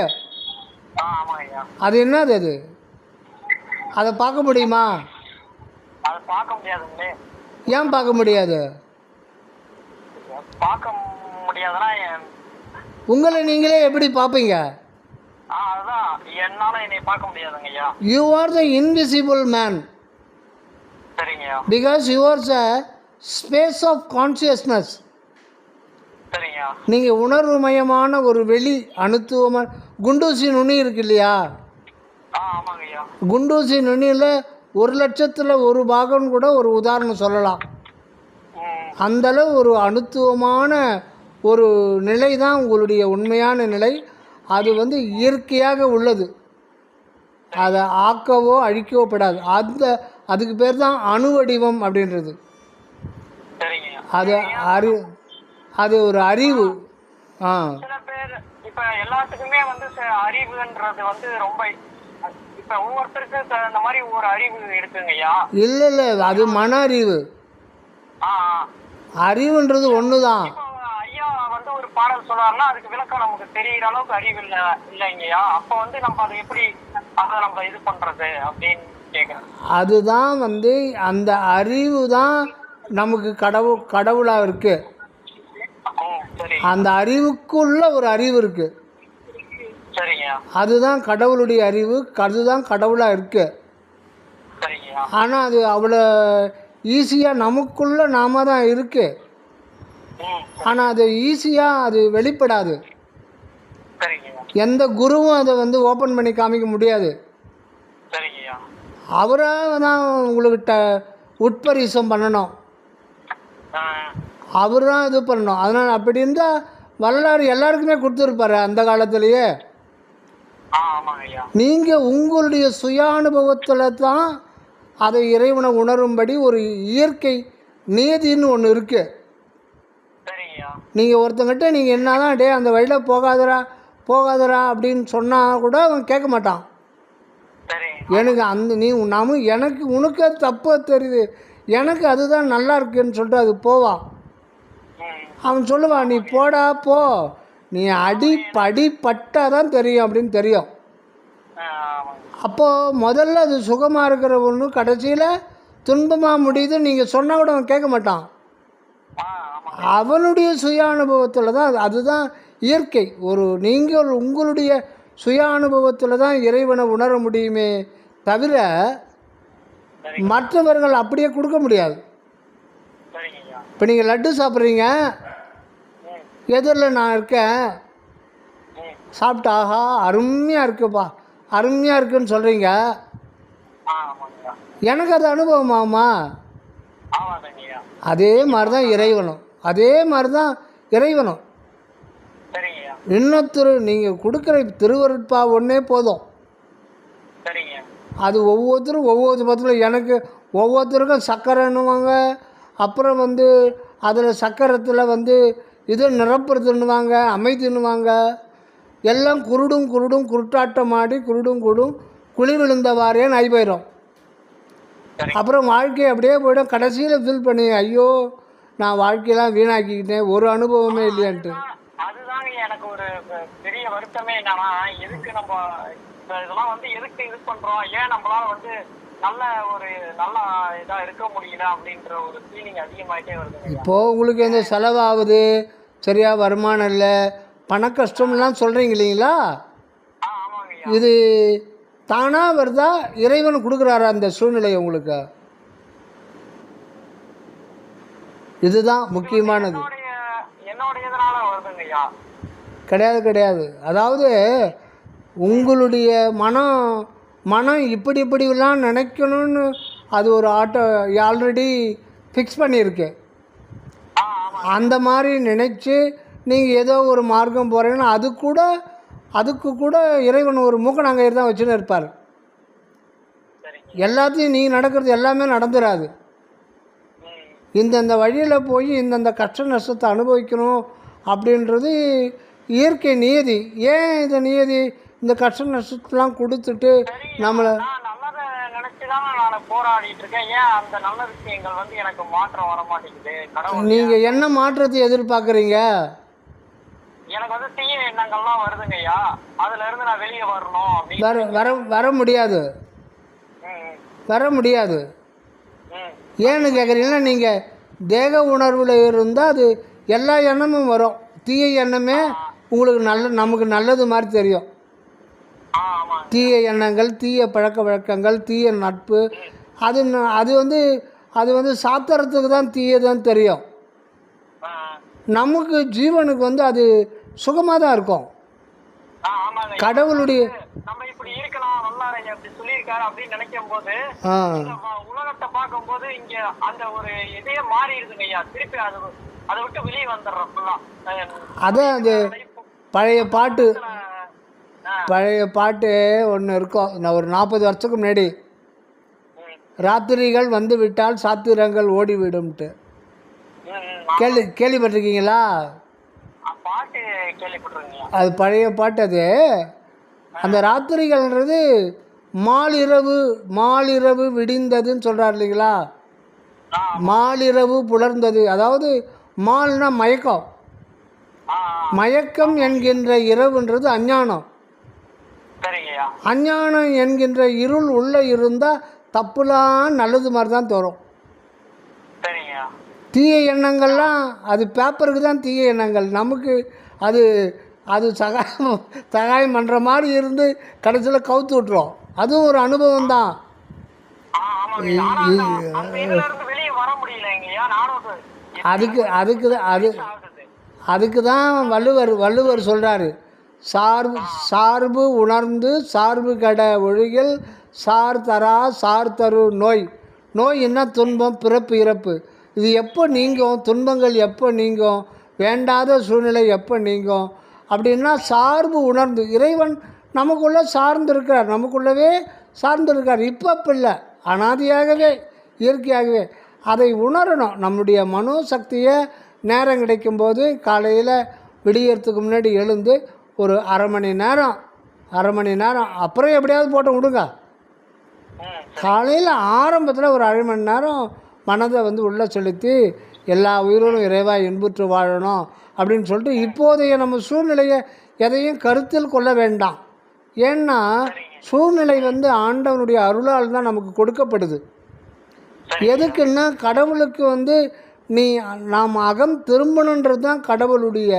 Speaker 2: ஆமாங்க ஐயா.
Speaker 1: அது என்னது அது? அதை பார்க்க முடியுமா?
Speaker 2: அதை பார்க்க முடியாதுங்களே.
Speaker 1: ஏன் பார்க்க முடியாது?
Speaker 2: பார்க்க முடியாதுன்னா
Speaker 1: உங்களை நீங்களே எப்படி பார்ப்பீங்க?
Speaker 2: அதுதான் என்னால என்னை பார்க்க முடியாதுங்க ஐயா.
Speaker 1: You are the invisible man.
Speaker 2: சரிங்க ஐயா.
Speaker 1: Because you are the space of consciousness.
Speaker 2: சரிங்க.
Speaker 1: நீங்கள் உணர்வுமயமான ஒரு வெளி அணுத்துவமான குண்டூசி நுனி இருக்கு இல்லையா,
Speaker 2: ஆமாங்க ஐயா.
Speaker 1: குண்டூசி நுனியில் 1,00,000ல் 1 பாகம் கூட ஒரு உதாரணம் சொல்லலாம். அந்தளவு ஒரு அணுத்துவமான ஒரு நிலை தான் உங்களுடைய உண்மையான நிலை. அது வந்து இயற்கையாக உள்ளது, அதை ஆக்கவோ அழிக்கவோ படாது. அதுக்கு பேர் தான் அணு வடிவம் அப்படின்றது. அது ஒரு அறிவு.
Speaker 2: சில பேர் இப்ப எல்லாத்துக்குமே வந்து அறிவுன்றது வந்து ரொம்ப இப்ப ஒவ்வொருத்தருக்கு அந்த மாதிரி ஒரு அறிவு இருக்குங்கய்யா.
Speaker 1: இல்லை, அது மன அறிவு. அறிவுன்றது ஒன்று தான்.
Speaker 2: ஐயா வந்து ஒரு பாடல் சொல்றாருன்னா அதுக்கு விளக்கம் நமக்கு தெரிகிற அளவுக்கு அறிவு இல்லைங்கய்யா. அப்ப வந்து நம்ம அதை எப்படி அதை நம்ம இது பண்றது அப்படின்னு கேட்குறேன்.
Speaker 1: அதுதான் வந்து அந்த அறிவு தான் நமக்கு கடவுளாக இருக்கு. அந்த அறிவுக்குள்ள ஒரு அறிவு இருக்கு. அதுதான் கடவுளுடைய அறிவு, அதுதான் கடவுளாக இருக்கு. ஆனால் அது அவ்வளோ ஈஸியாக நமக்குள்ள நாம தான் இருக்கு. ஆனால் அது ஈஸியாக அது வெளிப்படாது. எந்த குருவும் அதை வந்து ஓப்பன் பண்ணி காமிக்க முடியாது. அவராக தான் உங்களுக்கு உட்பரிசம் பண்ணணும், அவர் தான் இது பண்ணணும். அதனால் அப்படி இருந்தால் வரலாறு எல்லாருக்குமே கொடுத்துருப்பாரு அந்த காலத்திலேயே. நீங்கள் உங்களுடைய சுய அனுபவத்தில் தான் அதை இறைவனை உணரும்படி ஒரு இயற்கை நீதின்னு ஒன்று இருக்குது. நீங்கள் ஒருத்தங்கிட்ட நீங்கள் என்ன தான் டே அந்த வழியில் போகாதரா அப்படின்னு சொன்னால் கூட அவன் கேட்க மாட்டான். எனக்கு எனக்கு உனக்கு தப்பாக தெரியுது, எனக்கு அதுதான் நல்லா இருக்குன்னு சொல்லிட்டு அது போவான். அவன் சொல்லுவான், நீ போடா போ, நீ பட்டால் தான் தெரியும் அப்படின்னு தெரியும். அப்போது முதல்ல அது சுகமாக இருக்கிற ஒன்று கடைசியில் துன்பமாக முடியுது நீங்கள் சொன்னால் கூட அவன் கேட்க மாட்டான். அவனுடைய சுய அனுபவத்தில் தான் அதுதான் இயற்கை. நீங்கள் உங்களுடைய சுய அனுபவத்தில் தான் இறைவனை உணர முடியுமே தவிர மற்றவர்கள் அப்படியே கொடுக்க முடியாது. இப்போ நீங்கள் லட்டு சாப்பிட்றீங்க, எதிரில் நான் இருக்கேன், சாப்பிட்டா ஆஹா அருமையாக இருக்குப்பா, அருமையாக இருக்குன்னு சொல்கிறீங்க, எனக்கு அது அனுபவம் ஆகுமா? அதே மாதிரி தான் இறைவனும். இன்னொருத்தர் நீங்கள் கொடுக்குற திருவருட்பா ஒன்றே போதும். அது ஒவ்வொருத்தரும் ஒவ்வொரு பத்தில் எனக்கு ஒவ்வொருத்தருக்கும் சக்கரைன்னுவாங்க, அப்புறம் வந்து அதில் சக்கரத்தில் வந்து இது நிரப்புறதுன்னுவாங்க, அமைதின்னுவாங்க. எல்லாம் குருடும் குருட்டாட்டம் ஆடி குருடும் குழி விழுந்தவாறேன்னு ஆகி போயிடும். அப்புறம் வாழ்க்கையை அப்படியே போய்டும். கடைசியில் ஃபீல் பண்ணி ஐயோ நான் வாழ்க்கையெல்லாம் வீணாக்கிக்கிட்டேன், ஒரு அனுபவமே இல்லையான்ட்டு.
Speaker 2: அதுதாங்க எனக்கு ஒரு பெரிய வருத்தமே. என்னன்னா எதுக்கு நம்ம இதெல்லாம் வந்து எதுக்கு இது பண்றோம், ஏன் நம்மளால வந்து நல்ல இதா இருக்க முடியல அப்படின்ற ஒரு ஃபீலிங் அதிகமாயிட்டே வருது. இப்போது உங்களுக்கு எந்த
Speaker 1: செலவாகுது, சரியா வருமானம் இல்லை, பண கஷ்டம்லாம் சொல்கிறீங்க இல்லைங்களா, இது தானாக வருதா இறைவன் கொடுக்குறாரா அந்த சூழ்நிலை உங்களுக்கு? இதுதான் முக்கியமானது. கிடையாது. அதாவது உங்களுடைய மனம் இப்படிலாம் நினைக்கணும்னு அது ஒரு ஆல்ரெடி ஃபிக்ஸ் பண்ணியிருக்கு. அந்த மாதிரி நினச்சி நீங்கள் ஏதோ ஒரு மார்க்கம் போகிறீங்கன்னா அதுக்கு கூட இறைவன் ஒரு மூக்கணாங்கயிறு தான் வச்சுன்னு இருப்பார். எல்லாத்தையும் நீங்கள் நடக்கிறது எல்லாமே நடந்துடாது. இந்தந்த வழியில் போய் இந்தந்த கஷ்ட நஷ்டத்தை அனுபவிக்கணும் அப்படின்றது இயற்கை நியதி. ஏன் இந்த நியதி இந்த கஷ்ட நஷ்டத்தெலாம் கொடுத்துட்டு நம்மளை
Speaker 2: நான் நல்லதை நினைச்சுதான் நான் போராடிட்டு இருக்கேன். ஏன் அந்த நல்ல விஷயங்கள் வந்து எனக்கு மாற்றம் வர மாட்டேங்குது? கடவுள்
Speaker 1: நீங்கள் என்ன மாற்றத்தை எதிர்பார்க்குறீங்க?
Speaker 2: எனக்கு வந்து தீய எண்ணங்கள்லாம் வருதுங்க ஐயா, அதுல இருந்து நான் வெளியே வரணும் அப்படின்னு.
Speaker 1: வர வர வர முடியாது,
Speaker 2: ம்,
Speaker 1: வர முடியாது.
Speaker 2: ம்.
Speaker 1: ஏன்னு கேட்குறீங்கன்னா, நீங்கள் தேக உணர்வில் இருந்தால் அது எல்லா எண்ணமும் வரும். தீய எண்ணமே உங்களுக்கு நமக்கு நல்லது மாதிரி தெரியும்.
Speaker 2: ஆமாங்க.
Speaker 1: தீய எண்ணங்கள், தீய பழக்க வழக்கங்கள், தீய நட்பு, அது வந்து சாத்திரத்துக்கு தான் தீயதுன்னு தெரியும். நமக்கு ஜீவனுக்கு வந்து அது சுகமாக தான் இருக்கும்.
Speaker 2: ஆமாங்க.
Speaker 1: கடவுளுடைய
Speaker 2: நம்ம இப்படி இருக்கலாம், நல்லா அப்படி சொல்லியிருக்காரு அப்படின்னு நினைக்கும் போது உலகத்தை பார்க்கும் போது இங்க அந்த ஒரு இதே மாறிடுதுங்க ஐயா. திருப்பி அதை விட்டு வெளியே வந்துடுறோம் ஃபுல்லா.
Speaker 1: அதான் அது பழைய பாட்டு ஒன்று இருக்கும். நான் ஒரு 40 வருஷத்துக்கு முன்னாடி, ராத்திரிகள் வந்து விட்டால் சாத்திரங்கள் ஓடிவிடும்ட்டு கேள்விப்பட்டிருக்கீங்களா?
Speaker 2: பாட்டு கேள்விப்பட்டிருக்கீங்களா?
Speaker 1: அது பழைய பாட்டு. அது அந்த ராத்திரிகள்ன்றது மாலிரவு விடிந்ததுன்னு சொல்கிறார் இல்லைங்களா? மாலிரவு புலர்ந்தது. அதாவது மால்னா மயக்கம், மயக்கம் என்கின்ற இரவுன்றது அஞ்ஞானம். அஞ்ஞானம் என்கின்ற இருள் உள்ளே இருந்தால் தப்புலாம் நல்லது மாதிரி தான் தோறும். தீய எண்ணங்கள்லாம் அது பேப்பருக்கு தான் தீய எண்ணங்கள். நமக்கு அது சகாயம் பண்ணுற மாதிரி இருந்து கடைசியில் கவுத்து விட்டுரும். அதுவும் ஒரு அனுபவம் தான். அதுக்கு தான் வள்ளுவர் சொல்கிறாரு, சார்பு உணர்ந்து சார்பு கட ஒழுகில் சார் தரு நோய். நோய்னா துன்பம், பிறப்பு, இறப்பு. இது எப்போ நீங்கும்? துன்பங்கள் எப்போ நீங்கும்? வேண்டாத சூழ்நிலை எப்போ நீங்கும்? அப்படின்னா சார்பு உணர்ந்து, இறைவன் நமக்குள்ளே சார்ந்திருக்கிறார், நமக்குள்ளவே சார்ந்திருக்கார். இப்போ இல்லை, அனாதியாகவே இயற்கையாகவே அதை உணரணும். நம்முடைய மனோசக்தியை நேரம் கிடைக்கும்போது காலையில் விடியறதுக்கு முன்னாடி எழுந்து ஒரு அரை மணி நேரம் அப்புறம் எப்படியாவது போட்டு விடுங்க. காலையில் ஆரம்பத்தில் ஒரு அரை மணி நேரம் மனதை வந்து உள்ளே செலுத்தி எல்லா உயிர்களும் இறைவா இன்புற்று வாழணும் அப்படின்னு சொல்லிட்டு இப்போதைய நம்ம சூழ்நிலையை எதையும் கருத்தில் கொள்ள வேண்டாம். ஏன்னா சூழ்நிலை வந்து ஆண்டவனுடைய அருளால் தான் நமக்கு கொடுக்கப்படுது. எதுக்குன்னா கடவுளுக்கு வந்து நாம் அகம் திரும்பணுன்றது தான் கடவுளுடைய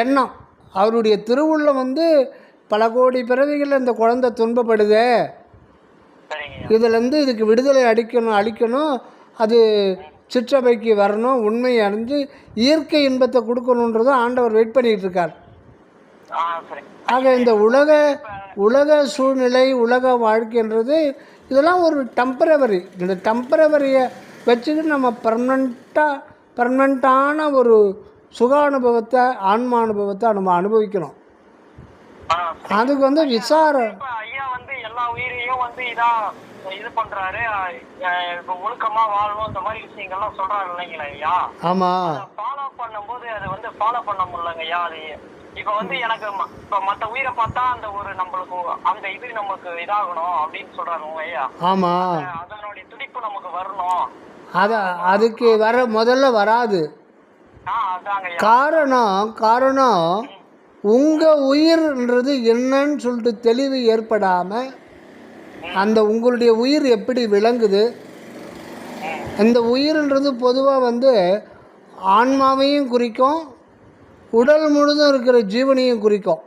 Speaker 1: எண்ணம். அவருடைய திருவுள்ளம் வந்து பல கோடி பிறவிகளில் இந்த குழந்தை துன்பப்படுதே, இதுலேருந்து இதுக்கு விடுதலை அளிக்கணும், அது சிற்றபைக்கு வரணும், உண்மையை அறிஞ்சு இயற்கை இன்பத்தை கொடுக்கணுன்றது ஆண்டவர் வெயிட் பண்ணிகிட்டு இருக்கார். ஆக இந்த உலக சூழ்நிலை, உலக வாழ்க்கைன்றது இதெல்லாம் ஒரு டெம்பரவரி. இந்த டெம்பரவரியை வச்சுக்கிட்டு நம்ம பர்மனண்ட்டான ஒரு சுகானுபவத்தை, ஆன்மானுபவத்தை நம்ம அனுபவிக்கணும். அதுக்கு வந்து
Speaker 2: ஐயா வந்து எல்லா உயிரையும் வந்து இது பண்றாரு, ஒழுக்கமா வாழணும், இந்த மாதிரி விஷயங்கள்லாம் சொல்றாரு இல்லைங்களா ஐயா?
Speaker 1: ஆமா,
Speaker 2: ஃபாலோ பண்ணும்போது அது வந்து ஃபாலோ பண்ண முடியலங்க ஐயா. அது இப்ப வந்து எனக்கு இப்ப மத்த உயிரை பார்த்தா அந்த ஒரு நம்மளுக்கு அந்த இது நமக்கு இதாகணும் அப்படின்னு சொல்றாரு ஐயா.
Speaker 1: ஆமா,
Speaker 2: அதனுடைய துடிப்பு நமக்கு வரணும்.
Speaker 1: அதுக்கு முதல்ல வராது. காரணம் உங்க உயிர்ன்றது என்னன்னு சொல்லிட்டு தெளிவு ஏற்படாம அந்த உங்களுடைய உயிர் எப்படி விளங்குது. இந்த உயிர்ன்றது பொதுவாக வந்து ஆன்மாவையும் குறிக்கும், உடல் முழுதும் இருக்கிற ஜீவனையும் குறிக்கும்.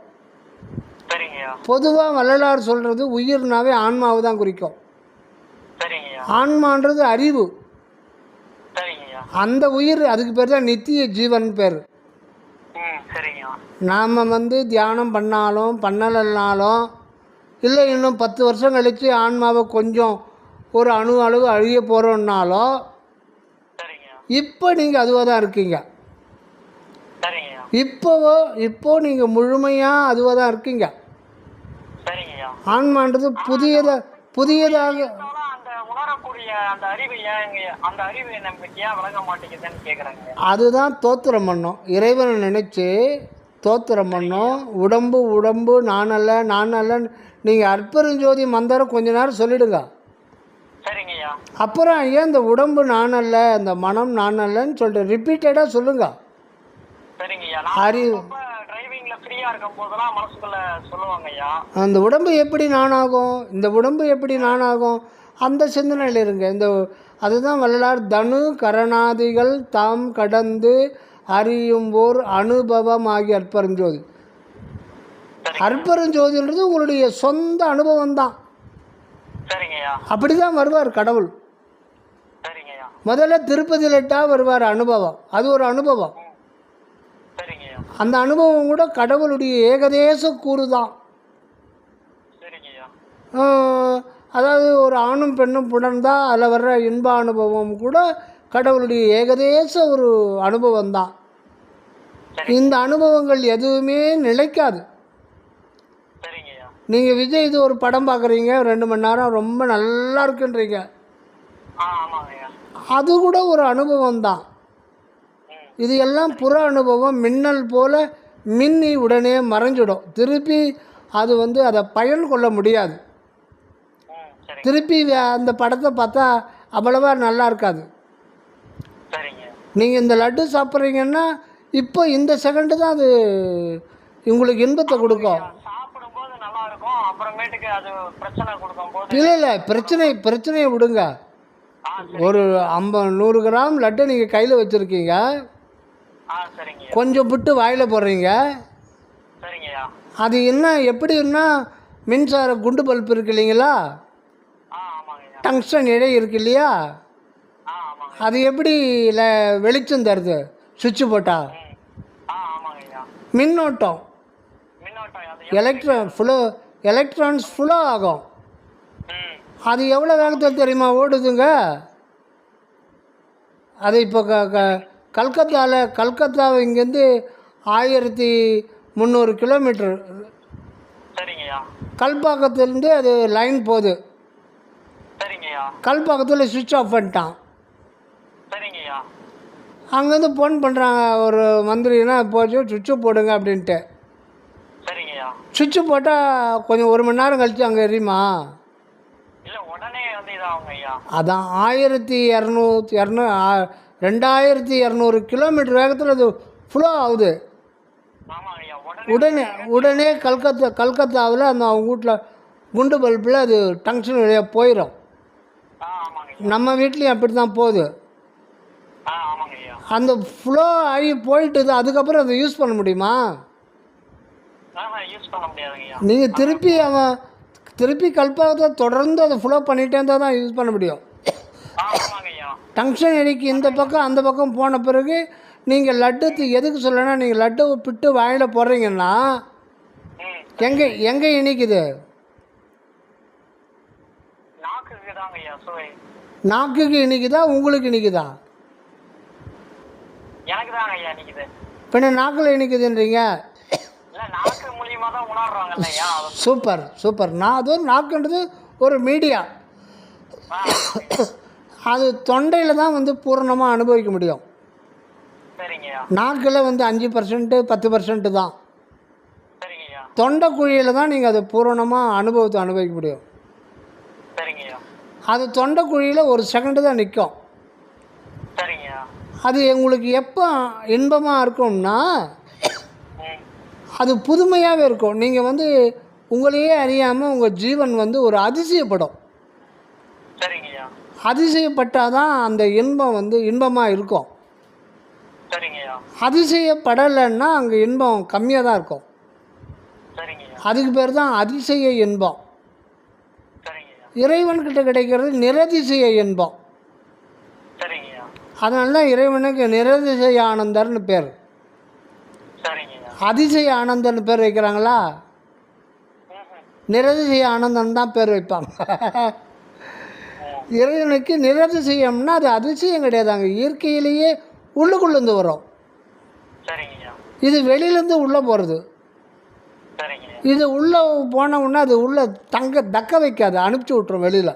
Speaker 1: பொதுவாக வள்ளலார் சொல்கிறது உயிர்னாவே ஆன்மாவை தான் குறிக்கும். ஆன்மான்றது அறிவு. அந்த உயிர், அதுக்கு பேர் தான் நித்திய ஜீவன் பேர். நாம் வந்து தியானம் பண்ணாலும் பண்ணலைனாலும் இல்லை இன்னும் 10 வருஷம் கழித்து ஆன்மாவை கொஞ்சம் ஒரு அணு அளவு அழிய போகிறோன்னாலும் இப்போ நீங்கள் அதுவாக தான் இருக்கீங்க. இப்போ நீங்கள் முழுமையாக அதுவாக தான் இருக்கீங்க. ஆன்மான்றது புதியதாக
Speaker 2: அந்த அறிவு ஏன் அந்த அறிவு நமக்கு ஏன் வழங்க மாட்டேங்குதுன்னு கேக்குறாங்க.
Speaker 1: அதுதான் தோத்திரம் பண்ணோம். இறைவனை நினைச்சு தோத்திரம் பண்ணோம். உடம்பு உடம்பு நான் அல்ல நான் அல்லன்னு நீங்கள் அற்பெருஞ்சோதி மந்திரம் கொஞ்ச நேரம் சொல்லிடுங்க.
Speaker 2: சரிங்கய்யா.
Speaker 1: அப்புறம் ஏன் இந்த உடம்பு நான் அல்ல, இந்த மனம் நான் அல்லன்னு சொல்லிட்டு ரிப்பீட்டடாக சொல்லுங்க.
Speaker 2: சரிங்கய்யா.
Speaker 1: அறிவு
Speaker 2: டிரைவிங்ல ஃப்ரீயா இருக்கும் போதெல்லாம் மனசுக்குள்ள சொல்லுவாங்கய்யா,
Speaker 1: அந்த உடம்பு எப்படி நானாகும், இந்த உடம்பு எப்படி நானாகும், அந்த சிந்தனையில் இருங்க. இந்த அதுதான் வள்ளலார் தனு கரணாதிகள் தாம் கடந்து அறியும் ஓர் அனுபவம் ஆகிய அற்பெருஞ்சோதி. அற்பெருஞ்சோதின்றது உங்களுடைய சொந்த அனுபவம் தான்.
Speaker 2: சரிங்கய்யா.
Speaker 1: அப்படி தான் வருவார் கடவுள்.
Speaker 2: சரிங்கய்யா.
Speaker 1: முதல்ல திருப்பதி லட்டா வருவார் அனுபவம். அது ஒரு அனுபவம்.
Speaker 2: சரிங்கய்யா.
Speaker 1: அந்த அனுபவம் கூட கடவுளுடைய ஏகதேச கூறு தான்.
Speaker 2: சரிங்கய்யா.
Speaker 1: அதாவது ஒரு ஆணும் பெண்ணும் புணர்ந்தால் அதில் வர்ற இன்ப அனுபவம் கூட கடவுளுடைய ஏகதேச ஒரு அனுபவம் தான். இந்த அனுபவங்கள் எதுவுமே நிலைக்காது.
Speaker 2: சரிங்கய்யா.
Speaker 1: நீங்கள் விஜய் இது ஒரு படம் பார்க்குறீங்க, 2 மணி நேரம் ரொம்ப நல்லா இருக்குன்றீங்க,
Speaker 2: ஆமாங்கய்யா,
Speaker 1: அது கூட ஒரு அனுபவம் தான். இது எல்லாம் புற அனுபவம். மின்னல் போல மின்னி உடனே மறைஞ்சிடும். திருப்பி அது வந்து அதை பயன் கொள்ள முடியாது. திருப்பி அந்த படத்தை பார்த்தா அவ்வளவா நல்லா இருக்காது. நீங்கள் இந்த லட்டு சாப்பிட்றீங்கன்னா இப்போ இந்த செகண்டு தான் அது உங்களுக்கு இன்பத்தை கொடுக்கும். இல்லை இல்லை, பிரச்சனையை விடுங்க. ஒரு 100 கிராம் லட்டு நீங்கள் கையில் வச்சுருக்கீங்க, கொஞ்சம் விட்டு வாயில் போடுறீங்க. அது என்ன எப்படின்னா, மின்சார குண்டு பல்ப் இருக்கு இல்லைங்களா, டங்ஸ்டன் இழை இருக்கு இல்லையா, அது எப்படி வெளிச்சம் தருது சுவிட்சு போட்டால்? மின்னோட்டம், எலக்ட்ரான்ஸ் ஃபுல்லோ ஆகும். அது எவ்வளோ வேகத்தில் தெரியுமா ஓடுதுங்க? அது இப்போ கல்கத்தாவை இங்கேருந்து 1300 கிலோமீட்டர். கல்பாக்கத்துலேருந்து அது லைன் போகுது. கல்பாக்கத்தில் சுவிட்ச் ஆஃப் பண்ணிட்டான். அங்கேருந்து ஃபோன் பண்ணுறாங்க ஒரு மந்திரினா, போச்சு சுவிட்சு போடுங்க அப்படின்ட்டு. சுவிட்சு போட்டால் கொஞ்சம் 1 மணி நேரம் கழித்து அங்கே எரியுமா? அதான் 2200 கிலோமீட்டர் வேகத்தில் அது ஃப்ளோ ஆகுது. உடனே கல்கத்தாவில் அந்த அவங்க வீட்டில் குண்டு பல்பில் அது டங்ஷன் வழியாக போயிடும். நம்ம வீட்லேயும் அப்படி தான் போகுது. அந்த ஃப்ளோ ஆகி போயிட்டுது. அதுக்கப்புறம் அதை யூஸ் பண்ண முடியுமா? நீங்கள் திருப்பி கல்பாக்கத்தை தொடர்ந்து அதை ஃப்ளோ பண்ணிகிட்டே இருந்தால் தான் யூஸ் பண்ண முடியும். டங்ஷன் இணைக்கு இந்த பக்கம் அந்த பக்கம் போன பிறகு நீங்கள் லட்டு எதுக்கு சொல்லனா, நீங்கள் லட்டு பிட்டு வாயில் போடுறீங்கன்னா எங்கே இணைக்குது? நாக்குக்கு இணைக்குதா, உங்களுக்கு இணைக்குதா? பின்ன நாக்கில் இணைக்குதுன்றீங்க. சூப்பர். அது நாக்குன்றது ஒரு மீடியா. அது தொண்டையில் தான் வந்து பூரணமாக அனுபவிக்க முடியும். நாக்கில் வந்து 5% 10% தான். தொண்டை குழியில் தான் நீங்கள் அது பூரணமாக அனுபவிக்க முடியும். அது தொண்டை குழியில் 1 செகண்டு தான் நிற்கும். அது உங்களுக்கு எப்போ இன்பமாக இருக்கும்னா, அது புதுமையாகவே இருக்கும். நீங்கள் வந்து உங்களையே அறியாமல் உங்கள் ஜீவன் வந்து ஒரு அதிசயப்படும். அதிசயப்பட்டால் தான் அந்த இன்பம் வந்து இன்பமாக இருக்கும். அதிசயப்படலைன்னா அங்கே இன்பம் கம்மியாக தான் இருக்கும். அதுக்கு பேர் தான் அதிசய இன்பம். இறைவன்கிட்ட கிடைக்கிறது நிரதிசய இன்பம். அதனால தான் இறைவனுக்கு நிரதிசய ஆனந்தர்னு பேர். அதிசய ஆனந்தன்னு பேர் வைக்கிறாங்களா? நிரதிசய ஆனந்தன் தான் பேர் வைப்பாங்க. இறைவனுக்கு நிரதிசயம்னா அது அதிசயம் கிடையாதாங்க. இயற்கையிலேயே உள்ளுக்குள்ளேருந்து வரும். இது வெளியிலேருந்து உள்ளே போகிறது. இது உள்ளே போனவுடனே அது உள்ளே தக்க வைக்காது, அனுப்பிச்சி விட்ரும் வெளியில்.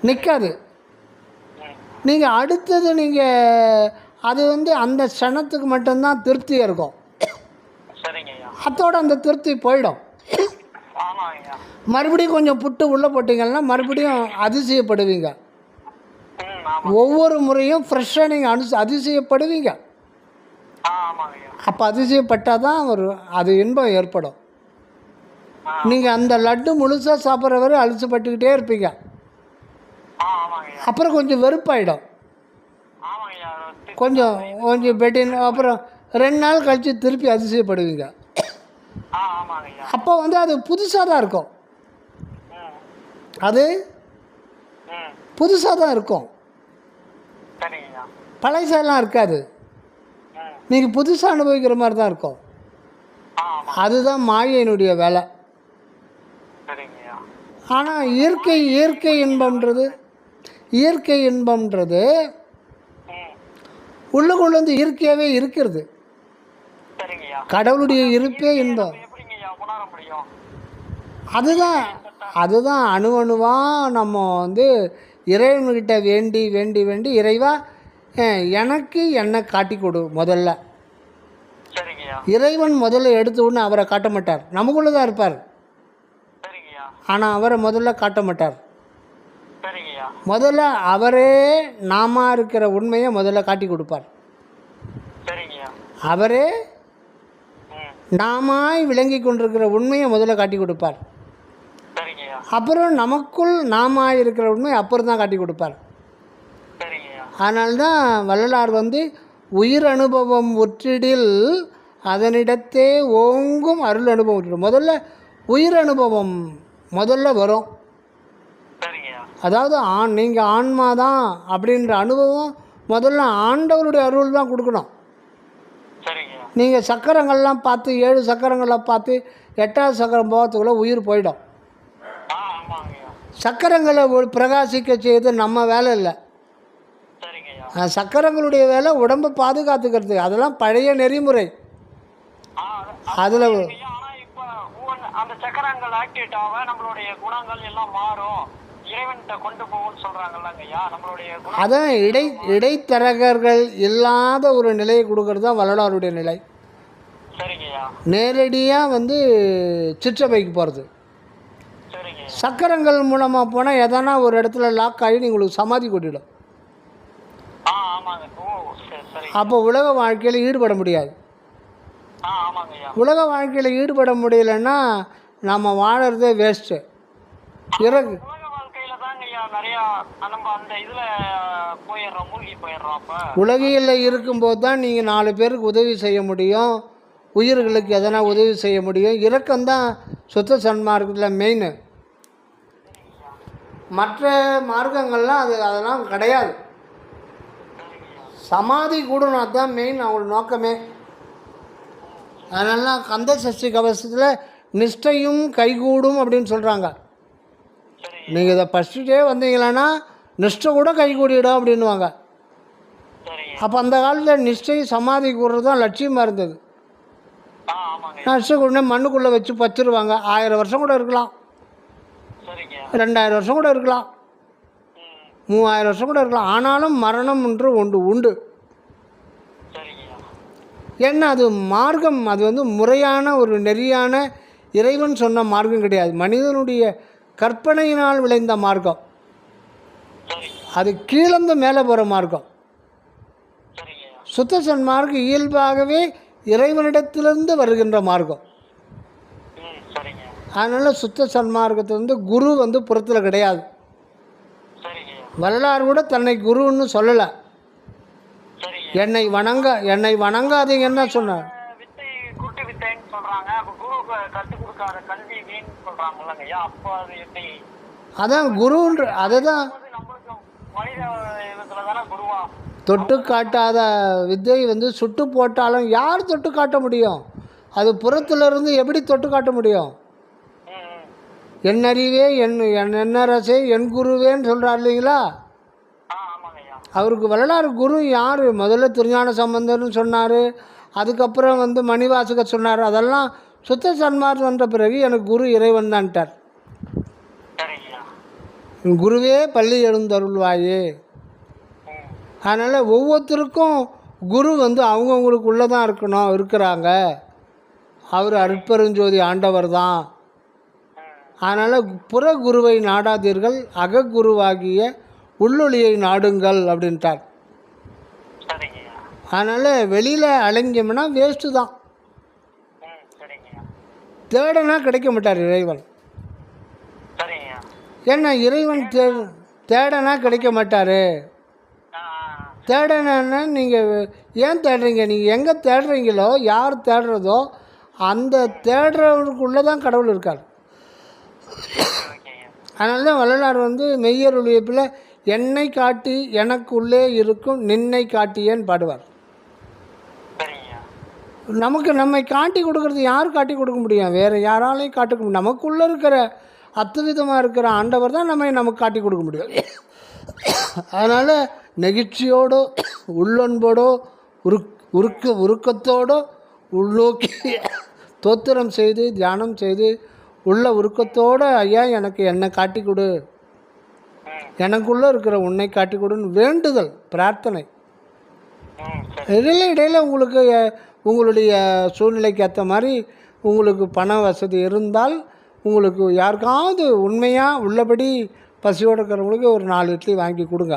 Speaker 1: நிற்காது.
Speaker 2: ம்.
Speaker 1: நீங்கள் அடுத்தது நீங்கள் அது வந்து அந்த க்ஷணத்துக்கு மட்டும்தான் திருப்தி இருக்கும்.
Speaker 2: சரிங்க ஐயா.
Speaker 1: அதோட அந்த திருப்தி போயிடும்.
Speaker 2: ஆமா ஐயா.
Speaker 1: மறுபடியும் கொஞ்சம் புட்டு உள்ளே போட்டிங்கன்னா மறுபடியும் அதிசயப்படுவீங்க.
Speaker 2: ஆமா.
Speaker 1: ஒவ்வொரு முறையும் ஃப்ரெஷ்ஷாக நீங்கள் அதிசயப்படுவீங்க.
Speaker 2: ஆமாங்க ஐயா.
Speaker 1: அப்போ அதிசயப்பட்டால் தான் அது இன்பம் ஏற்படும். நீங்கள் அந்த லட்டு முழுசாக சாப்பிட்ற வரை அலசப்பட்டுக்கிட்டே இருப்பீங்க.
Speaker 2: ஆமாங்க ஐயா.
Speaker 1: அப்புறம் கொஞ்சம் வெறுப்பாயிடும்.
Speaker 2: ஆமாங்க ஐயா.
Speaker 1: கொஞ்சம் கொஞ்சம் பெட்டின் அப்புறம் 2 நாள் கழித்து திருப்பி அதிசயப்படுவீங்க.
Speaker 2: ஆமாங்க ஐயா.
Speaker 1: அப்போ வந்து அது புதுசாக தான் இருக்கும்.
Speaker 2: ம்.
Speaker 1: அது
Speaker 2: ம்.
Speaker 1: புதுசாக தான் இருக்கும்.
Speaker 2: சரிங்க ஐயா.
Speaker 1: பழசெல்லாம் இருக்காது.
Speaker 2: ம்.
Speaker 1: நீங்கள் புதுசாக அனுபவிக்கிற மாதிரி தான் இருக்கும்.
Speaker 2: ஆமா.
Speaker 1: அதுதான் மாயையினுடைய வேலை.
Speaker 2: சரிங்க ஐயா.
Speaker 1: ஆனால் இயற்கை இன்பம்ன்றது
Speaker 2: ம்.
Speaker 1: உள்ளுக்குள்ள வந்து இயற்கையாகவே இருக்கிறது.
Speaker 2: சரிங்க ஐயா.
Speaker 1: கடவுளுடைய இருப்பே இன்பம்.
Speaker 2: எப்படிங்க ஐயா உணர முடியும்?
Speaker 1: அதுதான் அணுவாக நம்ம வந்து இறைவன்கிட்ட வேண்டி வேண்டி வேண்டி இறைவா எனக்கு என்னை காட்டி கொடு முதல்ல.
Speaker 2: சரிங்க ஐயா.
Speaker 1: இறைவன் முதல்ல எடுத்த உடனே அவரை காட்ட மாட்டார். நமக்குள்ளே தான் இருப்பார்.
Speaker 2: சரிங்க ஐயா.
Speaker 1: ஆனால் அவரை முதல்ல காட்ட மாட்டார்.
Speaker 2: சரிங்க ஐயா.
Speaker 1: முதல்ல அவரே நாம இருக்கிற உண்மையை முதல்ல காட்டி கொடுப்பார்.
Speaker 2: சரிங்க ஐயா.
Speaker 1: அவரே
Speaker 2: ம்.
Speaker 1: நாமாய் விளங்கி கொண்டிருக்கிற உண்மையை முதல்ல காட்டி கொடுப்பார்.
Speaker 2: சரிங்க ஐயா.
Speaker 1: அப்புறம் நமக்குள் நாமாய் இருக்கிற உண்மையை அப்புறம் தான் காட்டி கொடுப்பார்.
Speaker 2: சரிங்க ஐயா.
Speaker 1: அதனால்தான் வள்ளலார் வந்து உயிர் அனுபவம் உற்றிடில் அதனிடத்தே ஓங்கும் அருள் அனுபவம் உற்றிடும். முதல்ல உயிர் அனுபவம் முதல்ல வரும்.
Speaker 2: சரிங்க ஐயா.
Speaker 1: அதாவது நீங்கள் ஆன்மா தான் அப்படின்ற அனுபவம் முதல்ல ஆண்டவருடைய அருள் தான் கொடுக்கணும்.
Speaker 2: சரிங்க ஐயா.
Speaker 1: நீங்கள் சக்கரங்கள்லாம் பார்த்து 7 சக்கரங்களை பார்த்து 8வது சக்கரம் போகிறதுக்குள்ளே உயிர் போயிடும்.
Speaker 2: ஆமாங்க ஐயா.
Speaker 1: சக்கரங்களை பிரகாசிக்க செய்து நம்ம வேலை இல்லை.
Speaker 2: சரிங்க ஐயா.
Speaker 1: சக்கரங்களுடைய வேலை உடம்பை பாதுகாத்துக்கிறது. அதெல்லாம் பழைய நெறிமுறை. அதில்
Speaker 2: ஆனா இப்ப அந்த சக்கரங்கள் ஆக்டிவேட் ஆக நம்மளுடைய குணங்கள் எல்லாம் மாறும், இறைவன்கிட்ட கொண்டு போகும்னு சொல்றாங்கல்லங்க ஐயா. நம்மளுடைய
Speaker 1: அதான் இடைத்தரகர்கள் இல்லாத ஒரு நிலையை கொடுக்கறது தான் வள்ளலாருடைய நிலை.
Speaker 2: சரிங்க ஐயா.
Speaker 1: நேரடியாக வந்து சிற்றபைக்கு போகிறது.
Speaker 2: சரிங்க.
Speaker 1: சக்கரங்கள் மூலமாக போனால் எதனா ஒரு இடத்துல லாக் ஆகி உங்களுக்கு சமாதி கொட்டிடும்.
Speaker 2: ஆமாங்க. ஓ சரி.
Speaker 1: அப்போ உலக வாழ்க்கையில் ஈடுபட முடியாது.
Speaker 2: ஆமாங்க ஐயா.
Speaker 1: உலக வாழ்க்கையில் ஈடுபட முடியலன்னா நம்ம வாழறதே வேஸ்ட்டு.
Speaker 2: உலக வாழ்க்கையில தாங்க ஐயா நிறைய நம்ம அந்த இதுல போயிடுறோம், மூழ்கி போயிடுறோம். அப்ப
Speaker 1: உலகில் இருக்கும்போது தான் நீங்கள் 4 பேருக்கு உதவி செய்ய முடியும், உயிர்களுக்கு எதனா உதவி செய்ய முடியும். இரக்கம்தான் சுத்த சன்மார்க்கத்தில் மெயின். மற்ற மார்க்கங்கள்லாம் அதெல்லாம் கிடையாது. சமாதி கூடணும், அதுதான் மெயின் அவங்களோட நோக்கமே. அதனால கந்த சஷ்டி கவசத்தில் நிஷ்டையும் கைகூடும் அப்படின்னு சொல்கிறாங்க. நீங்கள் இதை படிச்சுட்டே வந்தீங்களான்னா நிஷ்டை கூட கைகூடிடும் அப்படின்வாங்க. அப்போ அந்த காலத்தில் நிஷ்டை சமாதி கூடுறது தான் லட்சியமாக இருந்தது. நிஷ்டை கூட மண்ணுக்குள்ளே வச்சு பச்சிருவாங்க. 1000 வருஷம் கூட இருக்கலாம், 2000 வருஷம் கூட இருக்கலாம், 3000 வருஷம் கூட இருக்கலாம். ஆனாலும் மரணம் என்று ஒன்று உண்டு. ஏன்னா அது மார்க்கம், அது வந்து முறையான ஒரு நெறியான இறைவன் சொன்ன மார்க்கம் கிடையாது. மனிதனுடைய கற்பனையினால் விளைந்த மார்க்கம். அது கீழந்து மேலே போகிற மார்க்கம். சுத்த சன்மார்க்கம் இயல்பாகவே இறைவனிடத்திலிருந்து வருகின்ற மார்க்கம். அதனால் சுத்த சன்மார்க்கத்திலிருந்து குரு வந்து புறத்தில் கிடையாது. வள்ளலார் கூட தன்னை குருன்னு சொல்லலை. என்னை வணங்காதீங்கன்னு தான் சொன்னார். அதான் குருன்ற அதுதான் தொட்டு காட்டாத வித்தை வந்து சுட்டு போட்டாலும் யார் தொட்டு காட்ட முடியும்? அது புறத்திலிருந்து எப்படி தொட்டு காட்ட முடியும்? என் அறிவே என் ரசே என் குருவேன்னு சொல்கிறார் இல்லைங்களா? அவருக்கு வள்ளலார் குரு யார்? முதல்ல திருஞான சம்பந்தர்னு சொன்னார், அதுக்கப்புறம் வந்து மணிவாசகர் சொன்னார். அதெல்லாம் சுத்த சன்மார்க்கம் வந்த பிறகு எனக்கு குரு இறைவன் தான்ட்டார். குருவே பள்ளி எழுந்தருள்வாயே.
Speaker 2: ம்.
Speaker 1: அதனால் ஒவ்வொருத்தருக்கும் குரு வந்து அவங்கவுங்களுக்குள்ளே தான் இருக்கிறாங்க. அவர் அருட்பெருஞ்சோதி ஆண்டவர் தான். அதனால் புற குருவை நாடாதீர்கள், அகக்குருவாகிய உள்ளொளியை நாடுங்கள் அப்படின்ட்டார்.
Speaker 2: சரிங்கய்யா.
Speaker 1: அதனால் வெளியில் அலைஞ்சோம்னா வேஸ்ட்டு தான்.
Speaker 2: ம். சரிங்கய்யா.
Speaker 1: தேடனா கிடைக்க மாட்டார் இறைவன்.
Speaker 2: சரிங்கய்யா.
Speaker 1: ஏன்னா இறைவன் தேடனா கிடைக்க மாட்டார்.
Speaker 2: ஆ, ஆ.
Speaker 1: தேடனா நீங்கள் ஏன் தேடுறீங்க? நீங்கள் எங்கே தேடுறீங்களோ, யார் தேடுறதோ அந்த தேடுறவனுக்குள்ளே தான் கடவுள் இருக்கார்.
Speaker 2: ஓகேங்க.
Speaker 1: அதனால தான் வள்ளலார் வந்து மெய்யருள் உயிர்ப்பில் என்னை காட்டி எனக்குள்ளே இருக்கும் நின்னை காட்டியேன்னு பாடுவார்.
Speaker 2: சரிங்கய்யா.
Speaker 1: நமக்கு நம்மை காட்டி கொடுக்கறது யார் காட்டி கொடுக்க முடியும்? வேறு யாராலையும் காட்டி கொடுக்க முடியும்? நமக்குள்ளே இருக்கிற அத்துவிதமாக இருக்கிற ஆண்டவர் தான் நமக்கு காட்டி கொடுக்க முடியும். அதனால் நெகிழ்ச்சியோடோ உள்ளன்போடோ உருக்கத்தோடோ உள்நோக்கி தோத்திரம் செய்து தியானம் செய்து உள்ள உருக்கத்தோடு ஐயா எனக்கு என்னை காட்டி கொடு, எனக்குள்ளே இருக்கிற உன்னை காட்டி கொடுன்னு வேண்டுதல் பிரார்த்தனை. இடையில உங்களுக்கு உங்களுடைய சூழ்நிலைக்கு ஏற்ற மாதிரி உங்களுக்கு பண வசதி இருந்தால் உங்களுக்கு யாருக்காவது உண்மையாக உள்ளபடி பசியோடு இருக்கிறவங்களுக்கு ஒரு 4 இட்லி வாங்கி கொடுங்க,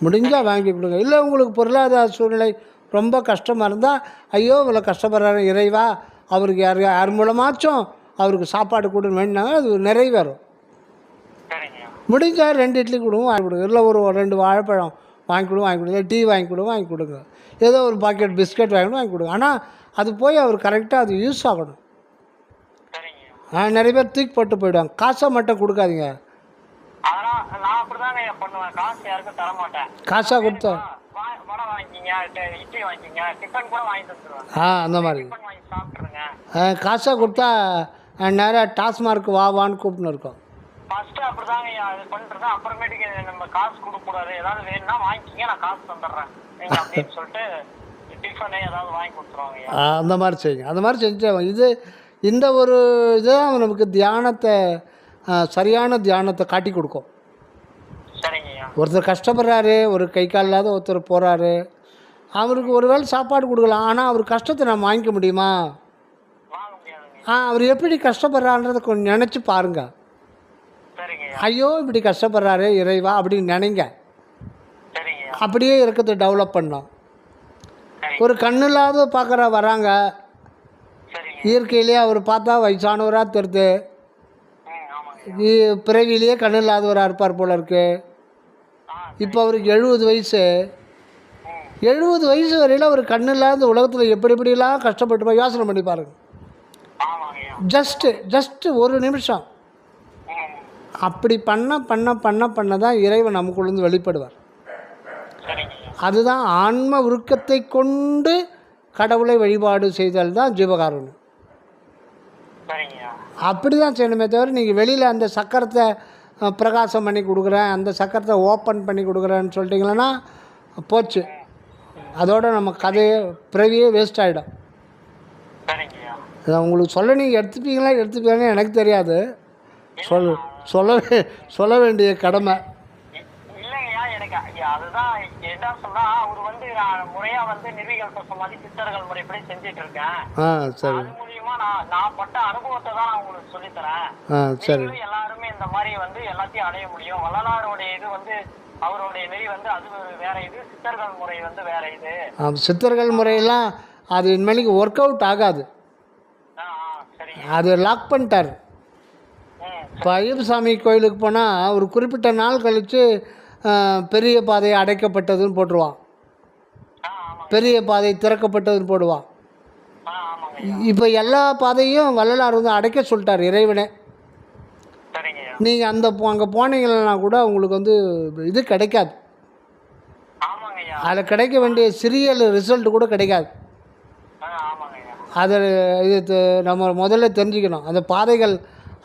Speaker 1: முடிஞ்சால் வாங்கி கொடுங்க. இல்லை உங்களுக்கு பொருளாதார சூழ்நிலை ரொம்ப கஷ்டமாக இருந்தால் ஐயோ இவ்வளோ கஷ்டப்படுறாரு இறைவா, அவருக்கு யார் மூலமாச்சும் அவருக்கு சாப்பாடு கொடுன்னு வேணுனாங்க, அது நிறைவேறும். முடிஞ்சால் 2 இட்லி கொடுங்க வாங்கி கொடுங்க, இல்லை ஒரு 2 வாழைப்பழம் வாங்கி கொடுங்க, டீ வாங்கி கொடுங்க, ஏதோ ஒரு பாக்கெட் பிஸ்கட் வாங்கி கொடுங்க. ஆனால் அது போய் அவர் கரெக்டாக அது யூஸ் ஆகணும். நிறைய பேர் தூக்கி போட்டு போயிடுவாங்க. காசை மட்டும் கொடுக்காதீங்க. காசாக கொடுத்தா அந்த மாதிரி காசாக கொடுத்தா நேராக டாஸ்மார்க் வான்னு கூப்பிட்டு இருக்கோம்.
Speaker 2: ஃபர்ஸ்ட் அப்படிதாங்க அது பண்றது. அப்புறமேட்டுக்கு நம்ம காசு கொடுக்க கூடாது, ஏதாவது வேணும்னா வாங்கிக்கிங்க நான் காசு தந்துடுறேன் நீங்க அப்படின்னு சொல்லிட்டு டிஃபனே ஏதாவது வாங்கி கொடுத்துருவாங்க.
Speaker 1: அந்த மாதிரி செய்யுங்க. அந்த மாதிரி செஞ்சு இந்த ஒரு இதுதான் நமக்கு தியானத்தை சரியான தியானத்தை காட்டி கொடுக்கும்.
Speaker 2: சரிங்கய்யா.
Speaker 1: ஒருத்தர் கஷ்டப்படுறாரு, ஒரு கை கால் இல்லாத ஒருத்தர் போகிறாரு, அவருக்கு ஒரு வேளை சாப்பாடு கொடுக்கலாம். ஆனால் அவர் கஷ்டத்தை நம்ம வாங்கிக்க முடியுமா?
Speaker 2: வாங்க முடியாதுங்க.
Speaker 1: அவர் எப்படி கஷ்டப்படுறான்றதை கொஞ்சம் நினச்சி பாருங்க. ஐயோ இப்படி கஷ்டப்படுறாரு இறைவா அப்படின்னு நினைங்க. அப்படியே இருக்கிறத டெவலப் பண்ணோம். ஒரு கண்ணு இல்லாத பார்க்குற வராங்க, இயற்கையிலேயே அவர் பார்த்தா வயசானவராக தெரியுது, பிறவிலேயே கண்ணு இல்லாதவராக இருப்பார் போல இருக்கு. இப்போ அவருக்கு 70 வயசு. 70 வயசு வரையில் அவர் கண்ணு இல்லாத உலகத்தில் எப்படிலாம் கஷ்டப்பட்டு யோசனை பண்ணி பாருங்க. ஜஸ்ட்டு ஒரு நிமிஷம் அப்படி பண்ண தான் இறைவன் நமக்குள்ளேருந்து வெளிப்படுவார். அதுதான் ஆன்ம உருக்கத்தை கொண்டு கடவுளை வழிபாடு செய்தல் தான் ஜீவகாருண்யம். அப்படி தான் செய்யணுமே தவிர நீங்கள் வெளியில் அந்த சக்கரத்தை பிரகாசம் பண்ணி கொடுக்குறேன், அந்த சக்கரத்தை ஓப்பன் பண்ணி கொடுக்குறேன்னு சொல்லிட்டீங்களன்னா போச்சு, அதோட நம்ம கதையே பிறவியே வேஸ்ட் ஆகிடும். உங்களுக்கு சொல்ல நீங்கள் எடுத்துப்பீங்களா எனக்கு தெரியாது. சொல்ல வேண்டிய கடமை.
Speaker 2: இல்லைங்கய்யா, எனக்கு அதுதான் என்ன சொன்னா அவர் வந்து முறையா வந்து நிர்வீகல்ப மாதிரி சித்தர்கள் முறைப்படி செஞ்சுட்டு இருக்கேன்.
Speaker 1: சரி.
Speaker 2: அது மூலியமா நான் பட்ட அனுபவத்தை தான் நான் உங்களுக்கு சொல்லித்தரேன்.
Speaker 1: சரி.
Speaker 2: எல்லாருமே இந்த மாதிரி வந்து எல்லாத்தையும் அடைய முடியும். வள்ளலாருடைய இது வந்து அவருடைய நெறி வந்து அது வேற இது, சித்தர்கள் முறை வந்து வேற இது.
Speaker 1: சித்தர்கள் முறையெல்லாம் அது இனிமேலுக்கு ஒர்க் அவுட் ஆகாது. அது லாக் பண்ணிட்டார். இப்போ ஐயப்பசாமி கோயிலுக்கு போனால் ஒரு குறிப்பிட்ட நாள் கழித்து பெரிய பாதை அடைக்கப்பட்டதுன்னு போட்டுருவான், பெரிய பாதை திறக்கப்பட்டதுன்னு போடுவான். இப்போ எல்லா பாதையும் வள்ளலார் வந்து அடைக்க சொல்லிட்டார் இறைவனே. நீங்கள் அங்கே போனீங்கன்னா கூட உங்களுக்கு வந்து இது கிடைக்காது, அதில் கிடைக்க வேண்டிய சிறிய ரிசல்ட் கூட கிடைக்காது. அதை இது நம்ம முதல்ல தெரிஞ்சுக்கணும். அந்த பாதைகள்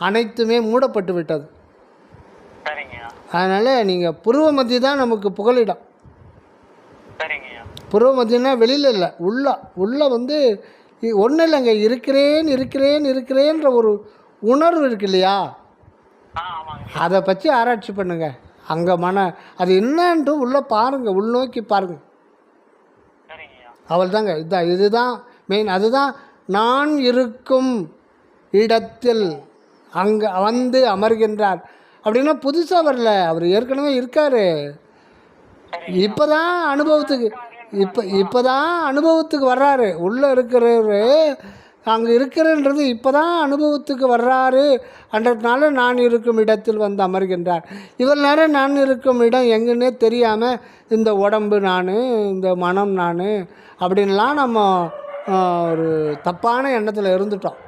Speaker 1: அனைத்துமே மூடப்பட்டு விட்டது. அதனால் நீங்கள் புருவ மத்தி தான் நமக்கு புகலிடம். புருவ மத்தினா வெளியில் இல்லை, உள்ள வந்து ஒன்றும் இல்லைங்க, இருக்கிறேன்ற ஒரு உணர்வு இருக்கு இல்லையா,
Speaker 2: ஆமாங்க.
Speaker 1: அதை பற்றி ஆராய்ச்சி பண்ணுங்க. அங்கே அது என்னன்ட்டு உள்ளே பாருங்கள், உள்நோக்கி பாருங்கள்.
Speaker 2: சரிங்கய்யா.
Speaker 1: அவள் தாங்க இதுதான் மெயின். அதுதான் நான் இருக்கும் இடத்தில் அங்கே வந்து அமர்கின்றார் அப்படின்னா புதுசாக வரல, அவர் ஏற்கனவே இருக்கார். இப்போ தான் அனுபவத்துக்கு இப்போ தான் அனுபவத்துக்கு வர்றாரு. உள்ளே இருக்கிறவர் அங்கே இருக்கிறன்றது இப்போ தான் அனுபவத்துக்கு வர்றாரு. அன்றதுனால நான் இருக்கும் இடத்தில் வந்து அமர்கின்றார். இவ்வளோ நேரம் நான் இருக்கும் இடம் எங்கன்னே தெரியாமல் இந்த உடம்பு நான், இந்த மனம் நான் அப்படின்லாம் நம்ம ஒரு தப்பான எண்ணத்தில் இருந்துட்டோம்.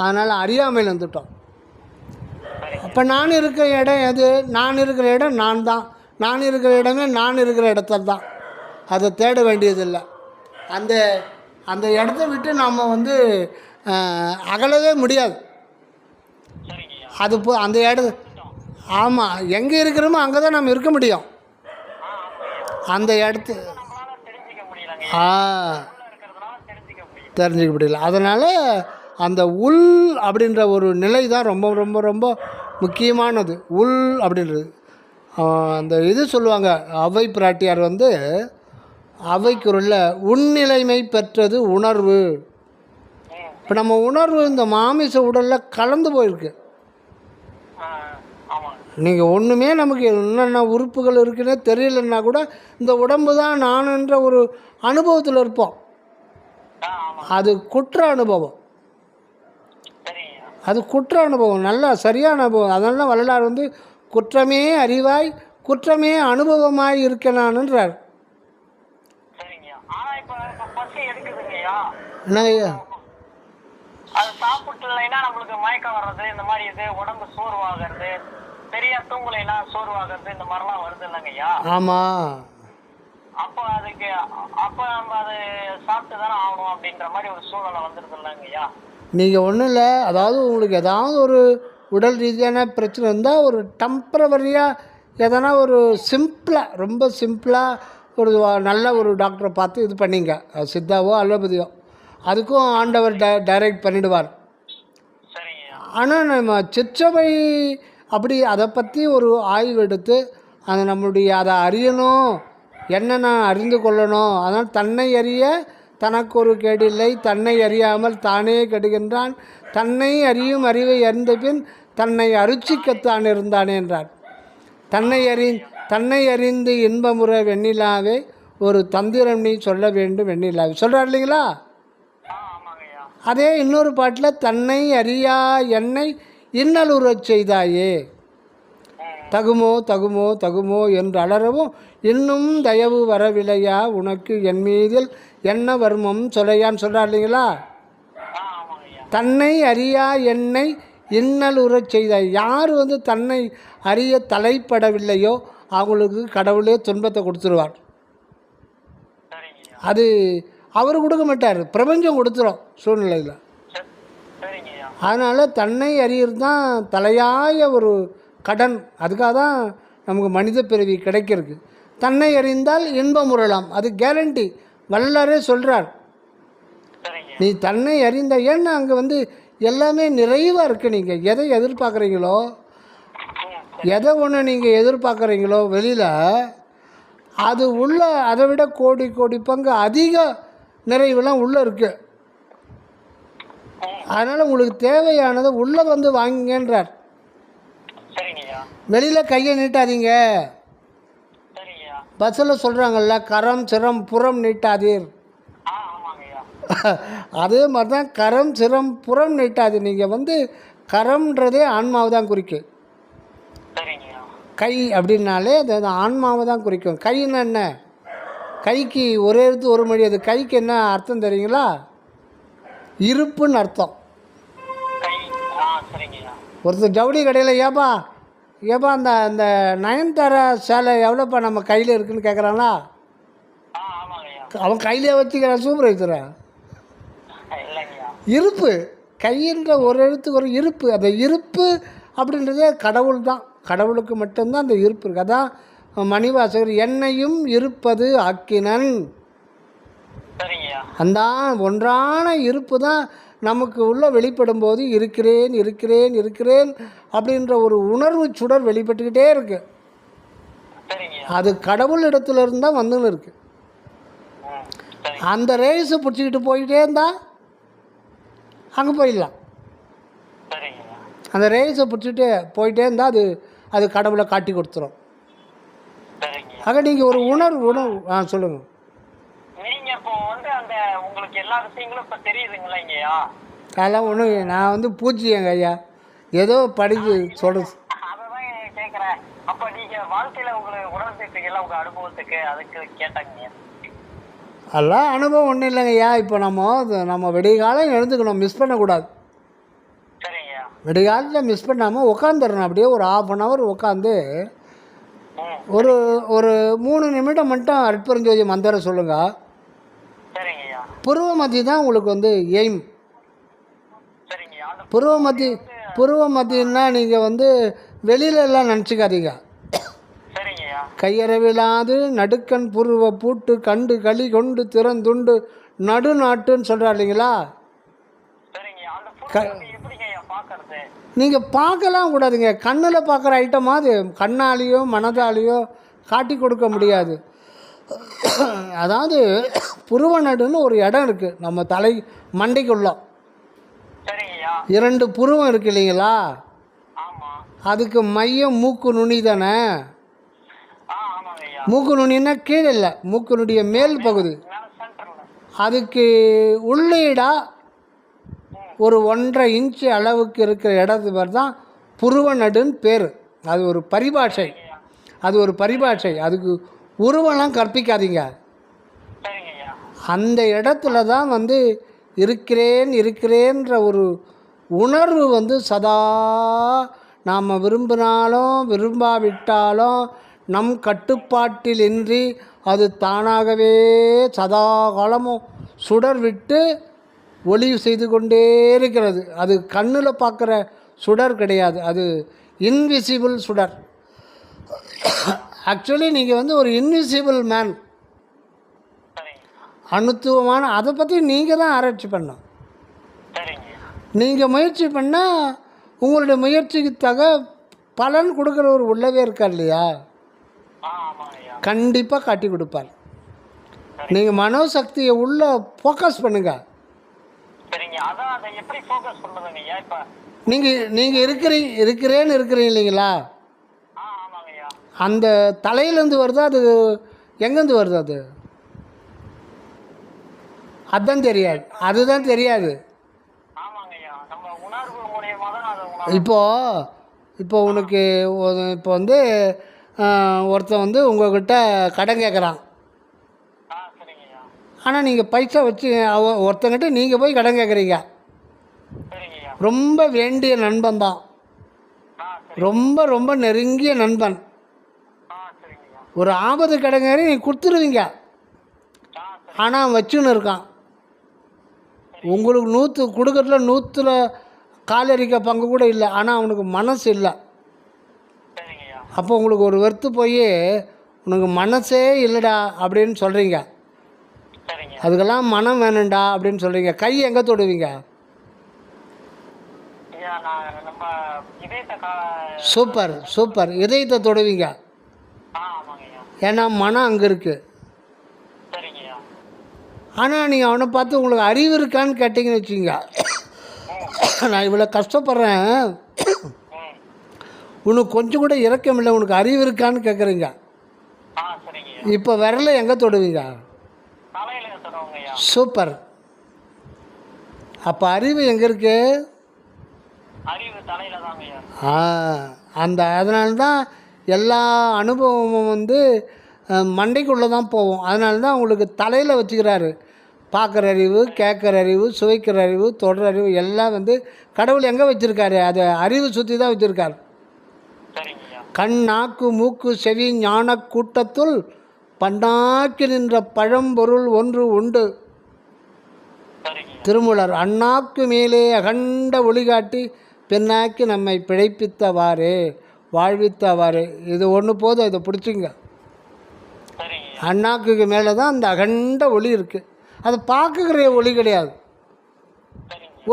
Speaker 1: அதனால் அறியாமையில் இருந்துட்டோம். அப்போ நான் இருக்கிற இடம் எது? நான் இருக்கிற இடம் நான் தான். நான் இருக்கிற இடமே நான் இருக்கிற இடத்துல தான். அதை தேட வேண்டியதில்லை. அந்த அந்த இடத்த விட்டு நம்ம வந்து அகலவே முடியாது. அது அந்த இடம் ஆமாம், எங்கே இருக்கிறோமோ அங்கே தான் நம்ம இருக்க முடியும். அந்த இடத்து தெரிஞ்சிக்க முடியல. அதனால் அந்த உள் அப்படின்ற ஒரு நிலை தான் ரொம்ப ரொம்ப ரொம்ப முக்கியமானது. உள் அப்படின்றது அந்த இது சொல்லுவாங்க. அவை பிராட்டியார் வந்து அவைக்குள்ள உள்நிலைமை பெற்றது உணர்வு. இப்போ நம்ம உணர்வு இந்த மாமிச உடலில் கலந்து போயிருக்கு. நீங்கள் ஒன்றுமே நமக்கு என்னென்ன உறுப்புகள் இருக்குன்னே தெரியலன்னா கூட இந்த உடம்பு தான் நானுன்ற ஒரு அனுபவத்தில் இருப்போம். அது குற்ற அனுபவம். அது குற்ற அனுபவம், நல்லா சரியான அனுபவம். அதனால தான் வள்ளலார் வந்து குற்றமே அறிவாய் குற்றமே அனுபவமாய் இருக்க நான்ன்றார். என்னங்கய்யா?
Speaker 2: அது சாப்பிட்டுலைன்னா நம்மளுக்கு மயக்கம் வர்றது, இந்த மாதிரி இது உடம்பு சோர்வாகிறது, சரியா தூங்கலைன்னா சோர்வாகிறது, இந்த மாதிரிலாம் வருது இல்லைங்கய்யா?
Speaker 1: ஆமாம்.
Speaker 2: அப்போ அதுக்கு நம்ம அது சாப்பிட்டு தானே ஆகணும் அப்படின்ற மாதிரி ஒரு சூழ்நிலை வந்துடுது இல்லைங்கய்யா?
Speaker 1: நீங்கள் ஒன்றும் இல்லை, அதாவது உங்களுக்கு ஏதாவது ஒரு உடல் ரீதியான பிரச்சனை இருந்தால் ஒரு டெம்பரவரியாக எதனா ஒரு சிம்பிளாக, ரொம்ப சிம்பிளாக ஒரு நல்ல ஒரு டாக்டரை பார்த்து இது பண்ணிங்க. சித்தாவோ அலோபதியோ, அதுக்கும் ஆண்டவர் டைரக்ட் பண்ணிவிடுவார். ஆனால் நம்ம சிற்றவை அப்படி அதை பற்றி ஒரு ஆய்வு எடுத்து அதை நம்மளுடைய அதை அறியணும், என்னென்ன அறிந்து கொள்ளணும். அதனால் தன்னை அறிய தனக்கு ஒரு கேடில்லை, தன்னை அறியாமல் தானே கெடுகின்றான், தன்னை அறியும் அறிவை அறிந்த பின் தன்னை அருச்சிக்கத்தான் இருந்தானே என்றார். தன்னை அறிந்து இன்பமுற வெண்ணிலாவே ஒரு தந்திரம் நீ சொல்ல வேண்டும் வெண்ணிலாவே சொல்கிறார் இல்லைங்களா? அதே இன்னொரு பாட்டில் தன்னை அறியா என்னை இன்னலுறச் செய்தாயே, தகுமோ தகுமோ தகுமோ என்று அலறவும் இன்னும் தயவு வரவில்லையா உனக்கு என் மீதில் என்ன வர்மம் சொல்லையான்னு சொல்கிறார் இல்லைங்களா? தன்னை அறியா என்னை இன்னலுறச் செய்தாய். யார் வந்து தன்னை அறிய தலைப்படவில்லையோ அவங்களுக்கு கடவுளே துன்பத்தை கொடுத்துருவார். அது அவர் கொடுக்க மாட்டார், பிரபஞ்சம் கொடுத்துரும் சூழ்நிலையில். அதனால் தன்னை அறியறது தான் தலையாய ஒரு கடன். அதுக்காக தான் நமக்கு மனித பிறவி கிடைக்கிறது. தன்னை அறிந்தால் இன்பம் உறலாம், அது கேரண்டி. வள்ளலாரே சொல்கிறார், நீ தன்னை அறிந்த. ஏன்னா அங்கே வந்து எல்லாமே நிறைவாக இருக்குது. நீங்கள் எதை எதிர்பார்க்குறீங்களோ, எதை ஒன்று நீங்கள் எதிர்பார்க்குறீங்களோ வெளியில், அது உள்ள அதை விட கோடி கோடி பங்கு அதிக நிறைவுலாம் உள்ளே இருக்குது. அதனால் உங்களுக்கு தேவையானதை உள்ளே வந்து வாங்குங்கன்றார். வெளியில் கையை நீட்டாதீங்க. பஸ்ஸில் சொல்கிறாங்கல்ல, கரம் சிரம் புறம் நீட்டாதீர். அதே மாதிரி தான் கரம் சிரம் புறம் நீட்டாதீர். நீங்கள் வந்து கரம்ன்றதே ஆன்மாவை தான் குறிக்கும். கை அப்படின்னாலே அது ஆன்மாவை தான் குறிக்கும். கைன்னா என்ன? கைக்கு ஒரே எழுத்து ஒரு மொழி. அது கைக்கு என்ன அர்த்தம் தெரியுங்களா? இருப்புன்னு அர்த்தம். ஒருத்தர் ஜவுளி கடையில் ஏப்பா அந்த அந்த நயன்தாரா சேலை எவ்வளோப்பா நம்ம கையில் இருக்குதுன்னு கேட்குறாங்களா? அவன் கையிலே வச்சுக்கிறான், சூப்பர்வைசரா. இருப்பு, கையின்ற ஒரு எழுத்துக்கு ஒரு இருப்பு. அந்த இருப்பு அப்படின்றதே கடவுள் தான். கடவுளுக்கு மட்டும்தான் அந்த இருப்பு இருக்குது. அதான் மணிவாசகர் என்னையும் இருப்பது ஆக்கினன். அந்த ஒன்றான இருப்பு தான் நமக்கு உள்ள வெளிப்படும் போது இருக்கிறேன் இருக்கிறேன் இருக்கிறேன் அப்படின்ற ஒரு உணர்வு சுடர் வெளிப்பட்டுக்கிட்டே இருக்கு.
Speaker 2: சரிங்கய்யா.
Speaker 1: அது கடவுள் இடத்துல இருந்தால் வந்துன்னு இருக்கு.
Speaker 2: சரி.
Speaker 1: அந்த ரேஸை பிடிச்சிக்கிட்டு போயிட்டே இருந்தால் அங்கே போயிடலாம்.
Speaker 2: சரிங்கய்யா.
Speaker 1: அந்த ரேஸை பிடிச்சிட்டு போயிட்டே இருந்தால் அது கடவுளை காட்டி கொடுத்துரும்.
Speaker 2: சரிங்கய்யா.
Speaker 1: ஆக நீங்கள் ஒரு உணர்வு சொல்லுங்கள்.
Speaker 2: நீங்க இப்போ வந்து அந்த உங்களுக்கு எல்லா விஷயங்களும் இப்ப தெரியுதுங்களா இங்கயா?
Speaker 1: அதெல்லாம் ஒன்றும் நான் வந்து பூஜ்ஜியங்க ஐயா, ஏதோ படிச்சு சொல்கிறது.
Speaker 2: அததான் கேக்குறேன். அப்ப நீங்க வாழ்க்கையில உங்களுக்கு உணர்ந்துட்டீங்கல்ல உங்க அனுபவத்துக்கு, அதுக்கு கேட்டாங்க.
Speaker 1: அதெல்லாம் அனுபவம் ஒன்றும் இல்லைங்க ஐயா. இப்போ நம்ம விடிகாலம் எழுந்துக்கணும், மிஸ் பண்ணக்கூடாது.
Speaker 2: சரிங்கய்யா.
Speaker 1: விடிகாலத்தில் மிஸ் பண்ணாமல் உட்காந்துடணும். அப்படியே ஒரு 1/2 hour உட்காந்து
Speaker 2: ம்.
Speaker 1: ஒரு 3 நிமிடம் மட்டும் அற்புதஞ்சோதி மந்திரம் சொல்லுங்கள்.
Speaker 2: சரிங்கய்யா.
Speaker 1: புருவ மத்தி தான் உங்களுக்கு வந்து எய்ம்.
Speaker 2: சரிங்கய்யா. அந்த
Speaker 1: புருவ மத்தின்னா நீங்கள் வந்து வெளியிலலாம் நினச்சிக்காதீங்க.
Speaker 2: சரிங்கய்யா.
Speaker 1: கையறவிலாது நடுக்கண் புருவ பூட்டு கண்டு களி கொண்டு திறந்துண்டு நடுநாட்டுன்னு சொல்கிறார் இல்லைங்களா?
Speaker 2: சரிங்கய்யா. அந்த புருவத்தை எப்படிங்கய்யா பார்க்கறது?
Speaker 1: நீங்கள் பார்க்கலாம் கூடாதுங்க. கண்ணில் பார்க்குற ஐட்டமாக அது கண்ணாலேயோ மனதாலேயோ காட்டி கொடுக்க முடியாது. அதாவது புருவ நடுன்னு ஒரு இடம் இருக்குது நம்ம தலை மண்டைக்குள்ள.
Speaker 2: சரிங்கய்யா.
Speaker 1: 2 புருவம் இருக்குது இல்லைங்களா?
Speaker 2: ஆமா.
Speaker 1: அதுக்கு மையம் மூக்கு நுனி தானே.
Speaker 2: ஆமாங்கய்யா.
Speaker 1: மூக்கு நுனின்னா கீழே இல்லை, மூக்குனுடைய மேல் பகுதி.
Speaker 2: மேல சென்டர்ல.
Speaker 1: அதுக்கு உள்ளீடாக ஒரு 1.5 இன்ச்சு அளவுக்கு இருக்கிற இடத்து பேர் தான் புருவ நடுன்னு பேர். அது ஒரு பரிபாஷை. அதுக்கு உருவெல்லாம் கற்பிக்காதீங்க.
Speaker 2: சரிங்கய்யா.
Speaker 1: அந்த இடத்துல தான் வந்து இருக்கிறேன்ற ஒரு உணர்வு வந்து சதா நாம் விரும்பினாலும் விரும்பாவிட்டாலும் நம் கட்டுப்பாட்டில் இன்றி அது தானாகவே சதா காலமும் சுடர் விட்டு ஒளி செய்து கொண்டே இருக்கிறது. அது கண்ணில் பார்க்குற சுடர் கிடையாது, அது இன்விசிபிள் சுடர். ஆக்சுவலி நீங்கள் வந்து ஒரு இன்விசிபிள் மேன், அணுத்துவமான. அதை பற்றி நீங்கள் தான் ஆராய்ச்சி பண்ணணும். நீங்கள் முயற்சி பண்ணால் உங்களுடைய முயற்சிக்கு பலன் கொடுக்குறவர் உள்ளவே இருக்கார் இல்லையா? கண்டிப்பாக காட்டி கொடுப்பார். நீங்கள் மனோசக்தியை உள்ள ஃபோக்கஸ் பண்ணுங்கள். நீங்கள் இருக்கிறேன்னு இல்லைங்களா? அந்த தலையிலேருந்து வருதா, அது எங்கேருந்து வருது? அதுதான் தெரியாது. இப்போ உனக்கு இப்போ வந்து ஒருத்தன் வந்து உங்கள்கிட்ட கடன் கேட்குறான். ஆனால் நீங்கள் பைசா வச்சு ஒருத்தங்கிட்ட நீங்கள் போய் கடன் கேட்குறீங்க. ரொம்ப வேண்டிய நண்பன் தான், ரொம்ப ரொம்ப நெருங்கிய நண்பன். ஒரு ஆபத்து கடங்காரி நீ கொடுத்துருவீங்க. ஆனால் வச்சுன்னு இருக்கான். உங்களுக்கு 100 கொடுக்கறதுல 100ல் காலரிக்க பங்கு கூட இல்லை. ஆனால் அவனுக்கு மனசு இல்லை. அப்போ உங்களுக்கு ஒரு வெறுத்து போய் உனக்கு மனசே இல்லைடா அப்படின்னு சொல்கிறீங்க. அதுக்கெல்லாம் மனம் வேணும்டா அப்படின்னு சொல்கிறீங்க. கை எங்கே தொடுவீங்க? சூப்பர் இதயத்தை தொடுவீங்க. ஏன்னா மனம் அங்கே இருக்குது. ஆனால் நீங்கள் அவனை பார்த்து உங்களுக்கு அறிவு இருக்கான்னு கேட்டிங்கன்னு வச்சுங்க, நான் இவ்வளோ கஷ்டப்படுறேன், உனக்கு கொஞ்சம் கூட இரக்கம் இல்லை, உனக்கு அறிவு இருக்கான்னு கேட்குறீங்க. இப்போ விரலை எங்கே தொடுவீங்க? சூப்பர். அப்போ அறிவு எங்கே இருக்கு? அதனால்தான் எல்லா அனுபவமும் வந்து மண்டைக்குள்ளே தான் போகும். அதனால தான் உங்களுக்கு தலையில் வச்சுக்கிறாரு. பார்க்குற அறிவு, கேட்குற அறிவு, சுவைக்கிற அறிவு, தொடர் அறிவு எல்லாம் வந்து கடவுள் எங்கே வச்சுருக்காரு? அதை அறிவு சுற்றி தான் வச்சுருக்காரு. கண், நாக்கு, மூக்கு, செவி, ஞான கூட்டத்துள் பன்னாக்கி நின்ற பழம்பொருள் ஒன்று உண்டு. திருமூலர் அண்ணாக்கு மேலே அகண்ட ஒளிகாட்டி பெண்ணாக்கி நம்மை பிழைப்பித்தவாறே வாழ்வித்தவாறே. இது ஒன்று போதும், இதை பிடிச்சிங்க. அண்ணாக்குக்கு மேலே தான் அந்த அகண்ட ஒளி இருக்குது. அது பார்க்குற ஒளி கிடையாது.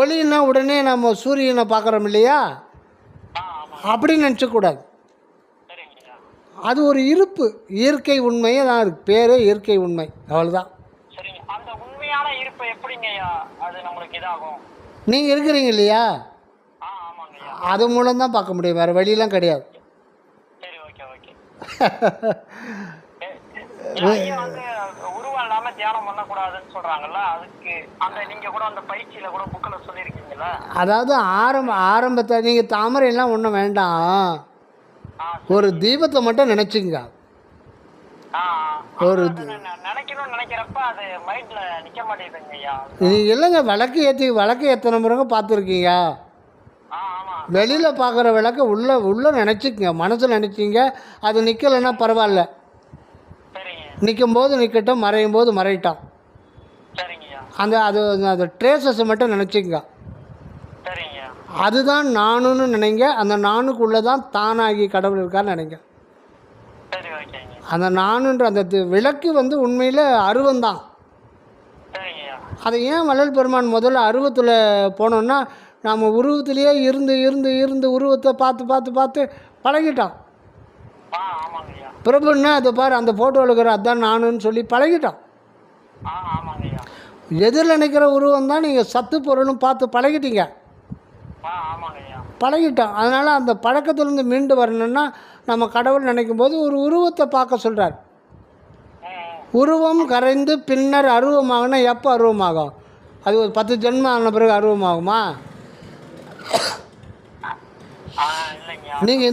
Speaker 1: ஒளின்னா உடனே நம்ம சூரியனை பார்க்குறோம் இல்லையா, அப்படி நினச்சக்கூடாது.
Speaker 2: சரிங்கய்யா.
Speaker 1: அது ஒரு இருப்பு, இயற்கை உண்மையே தான் இருக்குது, பேரே இயற்கை உண்மை, அவ்வளோதான்.
Speaker 2: சரிங்க. அந்த உண்மையான இருப்பு எப்படிங்கய்யா அது நம்மளுக்கு இதாகும்?
Speaker 1: நீங்கள் இருக்கிறீங்க இல்லையா,
Speaker 2: ஆமாங்கய்யா.
Speaker 1: அது மூலம் தான் பார்க்க முடியும், வேறு வழியெல்லாம் கிடையாது.
Speaker 2: சரி, ஓகே ஓகே. ஐயா வந்து உருவம் இல்லாம தியானம் பண்ணக்கூடாதுன்னு சொல்றாங்கல்ல, அதுக்கு அந்த நீங்க கூட அந்த பயிற்சியில கூட புக்ல சொல்லியிருக்கீங்களா?
Speaker 1: அதாவது ஆரம்பத்தை நீங்கள் தாமரையெல்லாம் ஒன்றும் வேண்டாம், ஒரு தீபத்தை மட்டும் நினச்சிங்க. ஒரு
Speaker 2: நினைக்கணும்னு நினைக்கிறப்ப அது மைண்ட்ல நிக்க மாட்டேங்குதுங்க ஐயா.
Speaker 1: நீங்கள் இல்லைங்க, விளக்கு எத்தனை முறைங்க பார்த்துருக்கீங்க?
Speaker 2: ஆமா.
Speaker 1: வெளியில் பார்க்குற விளக்க உள்ளே நினச்சிக்கங்க, மனசில் நினச்சிங்க. அது நிற்கலைன்னா பரவாயில்ல, நிற்கும் போது நிற்கட்டும், மறையும் போது மறையட்டும். அது ட்ரேசஸை மட்டும் நினச்சிங்க. அதுதான் நானுன்னு நினைங்க. அந்த நானுக்குள்ளே தான் தானாகி கடவுள் இருக்கான்னு நினைங்க. அந்த நானுன்ற அந்த விளக்கு வந்து உண்மையில் அருவந்தான். அதை ஏன் வள்ளல் பெருமான் முதல்ல அருவத்தில் போனோன்னா, நாம் உருவத்திலேயே இருந்து இருந்து இருந்து உருவத்தை பார்த்து பார்த்து பார்த்து பழகிட்டோம். பிரபுன்னா அதை பாரு, அந்த ஃபோட்டோவில் இருக்கிற அதான் நானுன்னு சொல்லி பழகிட்டோம். எதிரில் நினைக்கிற உருவம் தான் நீங்கள் சத்து பொருளும் பார்த்து பழகிட்டீங்க, பழகிட்டோம். அதனால் அந்த பழக்கத்திலேருந்து மீண்டு வரணுன்னா நம்ம கடவுள் நினைக்கும் போது ஒரு உருவத்தை பார்க்க சொல்கிறார். உருவம் கரைந்து பின்னர் அருவமாகனா எப்போ அருவமாகும்? அது ஒரு 10 ஜென்மம் ஆன பிறகு அருவமாகுமா? நீங்கள்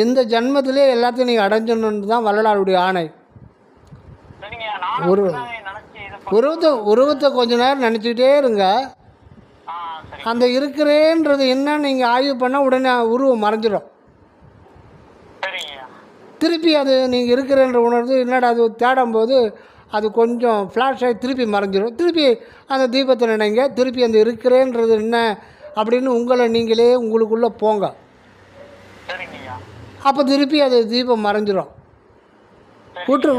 Speaker 1: இந்த ஜென்மத்திலே எல்லாத்தையும் நீங்கள் அடைஞ்சணுன்னு தான் வள்ளலாருடைய ஆணை. உருவத்தை கொஞ்ச நேரம் நினச்சிக்கிட்டே இருங்க. அந்த இருக்கிறேன்றது என்ன நீங்கள் ஆய்வு பண்ணால் உடனே உருவம் மறைஞ்சிடும். திருப்பி அது நீங்கள் இருக்கிறேன்ற உணர்வு என்னடா அது தேடும்போது அது கொஞ்சம் ஃப்ளாஷ் ஆகி திருப்பி மறைஞ்சிடும். திருப்பி அந்த தீபத்தை நினைங்க, திருப்பி அந்த இருக்கிறேன்றது என்ன அப்படின்னு உங்களை நீங்களே உங்களுக்குள்ளே போங்க. அப்போ திருப்பி அது தீபம் மறைஞ்சிடும்.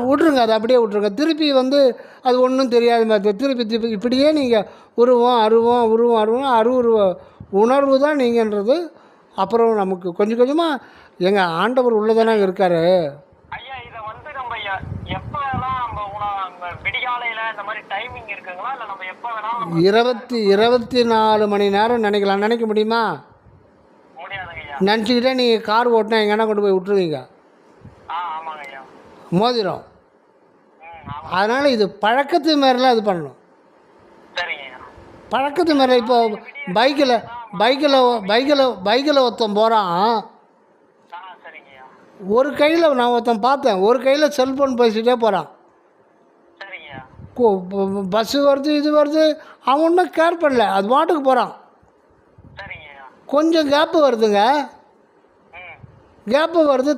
Speaker 1: விட்ருங்க, அதை அப்படியே விட்ருங்க. திருப்பி வந்து அது ஒன்றும் தெரியாத மாதிரி திருப்பி இப்படியே நீங்கள் உருவம் அருவுருவ உணர்வு தான் நீங்கன்றது. அப்புறம் நமக்கு கொஞ்சம் கொஞ்சமாக எங்கள் ஆண்டவர் உள்ளதானே இருக்கார். 24 மணி நேரம் நினைக்கலாம். நினைக்க முடியுமா? நினச்சிக்கிட்டே நீங்கள் கார் ஓட்டினா எங்கன்னா கொண்டு போய் விட்டுருவீங்க, மோதிரம். அதனால் இது பழக்கத்து மாரிலாம் இது பண்ணணும். பழக்கத்து மாரி இப்போ பைக்கில் ஒருத்தன் போகிறான், ஒரு கையில் நான் ஒருத்தன் பார்த்தேன், ஒரு கையில் செல்ஃபோன் பேசிகிட்டே போகிறான். பஸ்ஸு வருது இது வருது, அவன் ஒன்றும் கேர் பண்ணல, அது பாட்டுக்கு போகிறான். கொஞ்சம் கேப்பு வருதுங்க,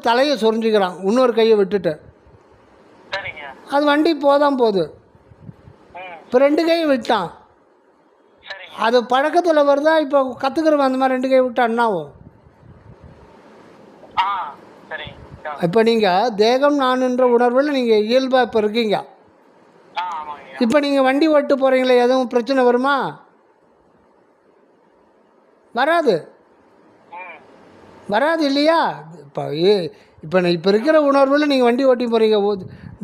Speaker 1: தலையை சொரிஞ்சிக்கிறான் இன்னொரு கையை விட்டுட்டு. அது வண்டி போகுது. இப்போ 2 கையை விட்டான். அது பழக்கத்தில் வருதா? இப்போ கற்றுக்கிறவன் அந்த மாதிரி 2 கை விட்டா என்னாகும்? இப்போ நீங்கள் தேகம் நானுன்ற உணர்வில் நீங்கள் இயல்பாக இப்போ இருக்கீங்க. இப்போ நீங்கள் வண்டி ஓட்டு போகிறீங்களே, எதுவும் பிரச்சனை வருமா? வராது இல்லையா? இப்போ இருக்கிற உணர்வில் நீங்கள் வண்டி ஓட்டி போகிறீங்க,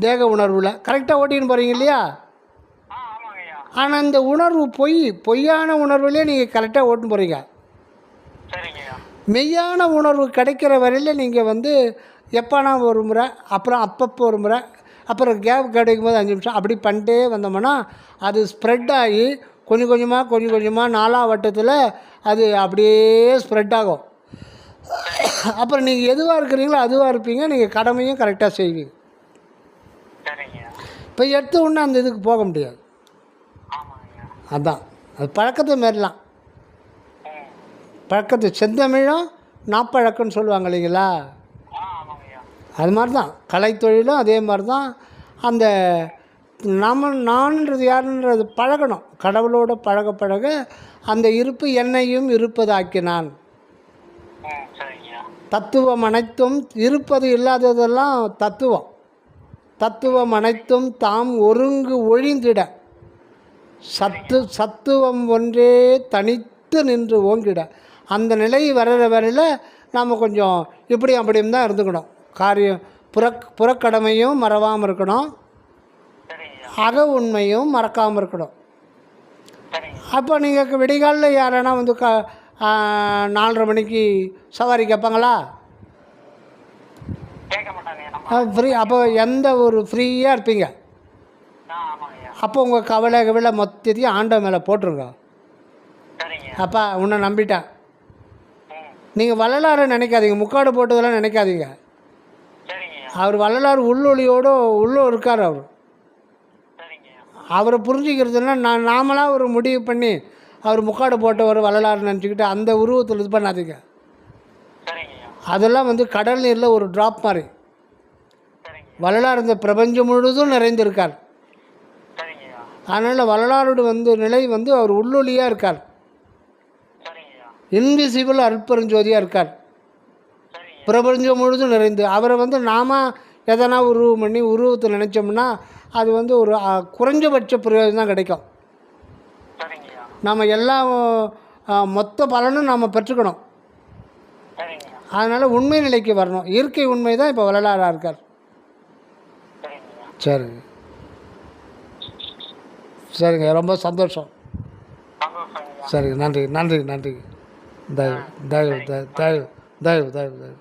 Speaker 1: தேக உணர்வில் கரெக்டாக ஓட்டின்னு போகிறீங்க இல்லையா? ஆனால் இந்த உணர்வு பொய்யான உணர்வுலேயே நீங்கள் கரெக்டாக ஓட்டின்னு போகிறீங்க. மெய்யான உணர்வு கிடைக்கிற வரையில் நீங்கள் வந்து எப்போனா ஒரு முறை, அப்புறம் அப்பப்போ ஒரு முறை, அப்புறம் கேப் கிடைக்கும் போது 5 நிமிஷம் அப்படி பண்ணிட்டே வந்தோம்னா அது ஸ்ப்ரெட் ஆகி கொஞ்சம் கொஞ்சமாக 4ஆம் வட்டத்தில் அது அப்படியே ஸ்ப்ரெட் ஆகும். அப்புறம் நீங்கள் எதுவாக இருக்கிறீங்களோ அதுவாக இருப்பீங்க, நீங்கள் கடமையும் கரெக்டாக செய்வீங்க. இப்போ எடுத்த உடனே அந்த இதுக்கு போக முடியாது. அதுதான் அது பழக்கத்தை மாரிலாம். பழக்கத்தை செந்தமிழும் நாப்பழக்கம்னு சொல்லுவாங்க இல்லைங்களா? அது மாதிரி தான் கலைத்தொழிலும் அதே மாதிரி தான். அந்த நான்ன்றது யாருன்றது பழகணும். கடவுளோட பழக அந்த இருப்பு என்னையும் இருப்பதாக்கினான். தத்துவம் அனைத்தும் இருப்பது இல்லாததெல்லாம் தத்துவம் அனைத்தும் தாம் ஒருங்கு ஒழிந்திட சத்துவம் ஒன்றே தனித்து நின்று ஓங்கிட அந்த நிலை வர்ற வரையில் நாம் கொஞ்சம் இப்படி அப்படியும் தான் இருந்துக்கணும். காரியம் புறக்கடமையும் மறவாமல் இருக்கணும், அக உண்மையும் மறக்காமல் இருக்கணும். அப்போ நீங்கள் விடிகாலில் யாரானா வந்து 4:30 மணிக்கு சவாரி கேட்பாங்களா? ஃப்ரீ. அப்போ எந்த ஒரு ஃப்ரீயாக இருப்பீங்க. அப்போ உங்கள் கவலை மொத்தத்தையும் ஆண்டவன் மேலே போட்டுருங்க. அப்பா உன்னை நம்பிட்டேன். நீங்கள் வள்ளலாரை நினைக்காதீங்க, முக்காடு போட்டதெல்லாம் நினைக்காதீங்க. அவர் வள்ளலார் உள்ளொளியோடு உள்ளே இருக்கார். அவரை புரிஞ்சிக்கிறதுனா நாமளாக ஒரு முடிவு பண்ணி அவர் முக்காடு போட்டவர் வள்ளலார் நினச்சிக்கிட்டு அந்த உருவத்தில் இது பண்ணாதீங்க. அதெல்லாம் வந்து கடல் நீரில் ஒரு ட்ராப் மாதிரி. வள்ளலார் இந்த பிரபஞ்சம் முழுதும் நிறைந்திருக்கார். அதனால் வள்ளலாரோட வந்து நிலை வந்து அவர் உள்ளொளியாக இருக்கார், இன்விசிபிள் அற்பெருஞ்சோதியாக இருக்கார், பிரபஞ்சம் முழுதும் நிறைந்து. அவரை வந்து நாம எதனா உருவம் பண்ணி உருவத்தை நினச்சோம்னா அது வந்து ஒரு குறைஞ்சபட்ச பிரயோஜனம் தான் கிடைக்கும். நம்ம எல்லா மொத்த பலனும் நாம் பெற்றுக்கணும். அதனால் உண்மை நிலைக்கு வரணும். இயற்கை உண்மை தான் இப்போ வள்ளலாராக இருக்கார். சரிங்க சரிங்க, ரொம்ப சந்தோஷம். சரிங்க, நன்றி நன்றி நன்றி. தயவு தயவு தயவு தயவு தயவு தயவு தயவு.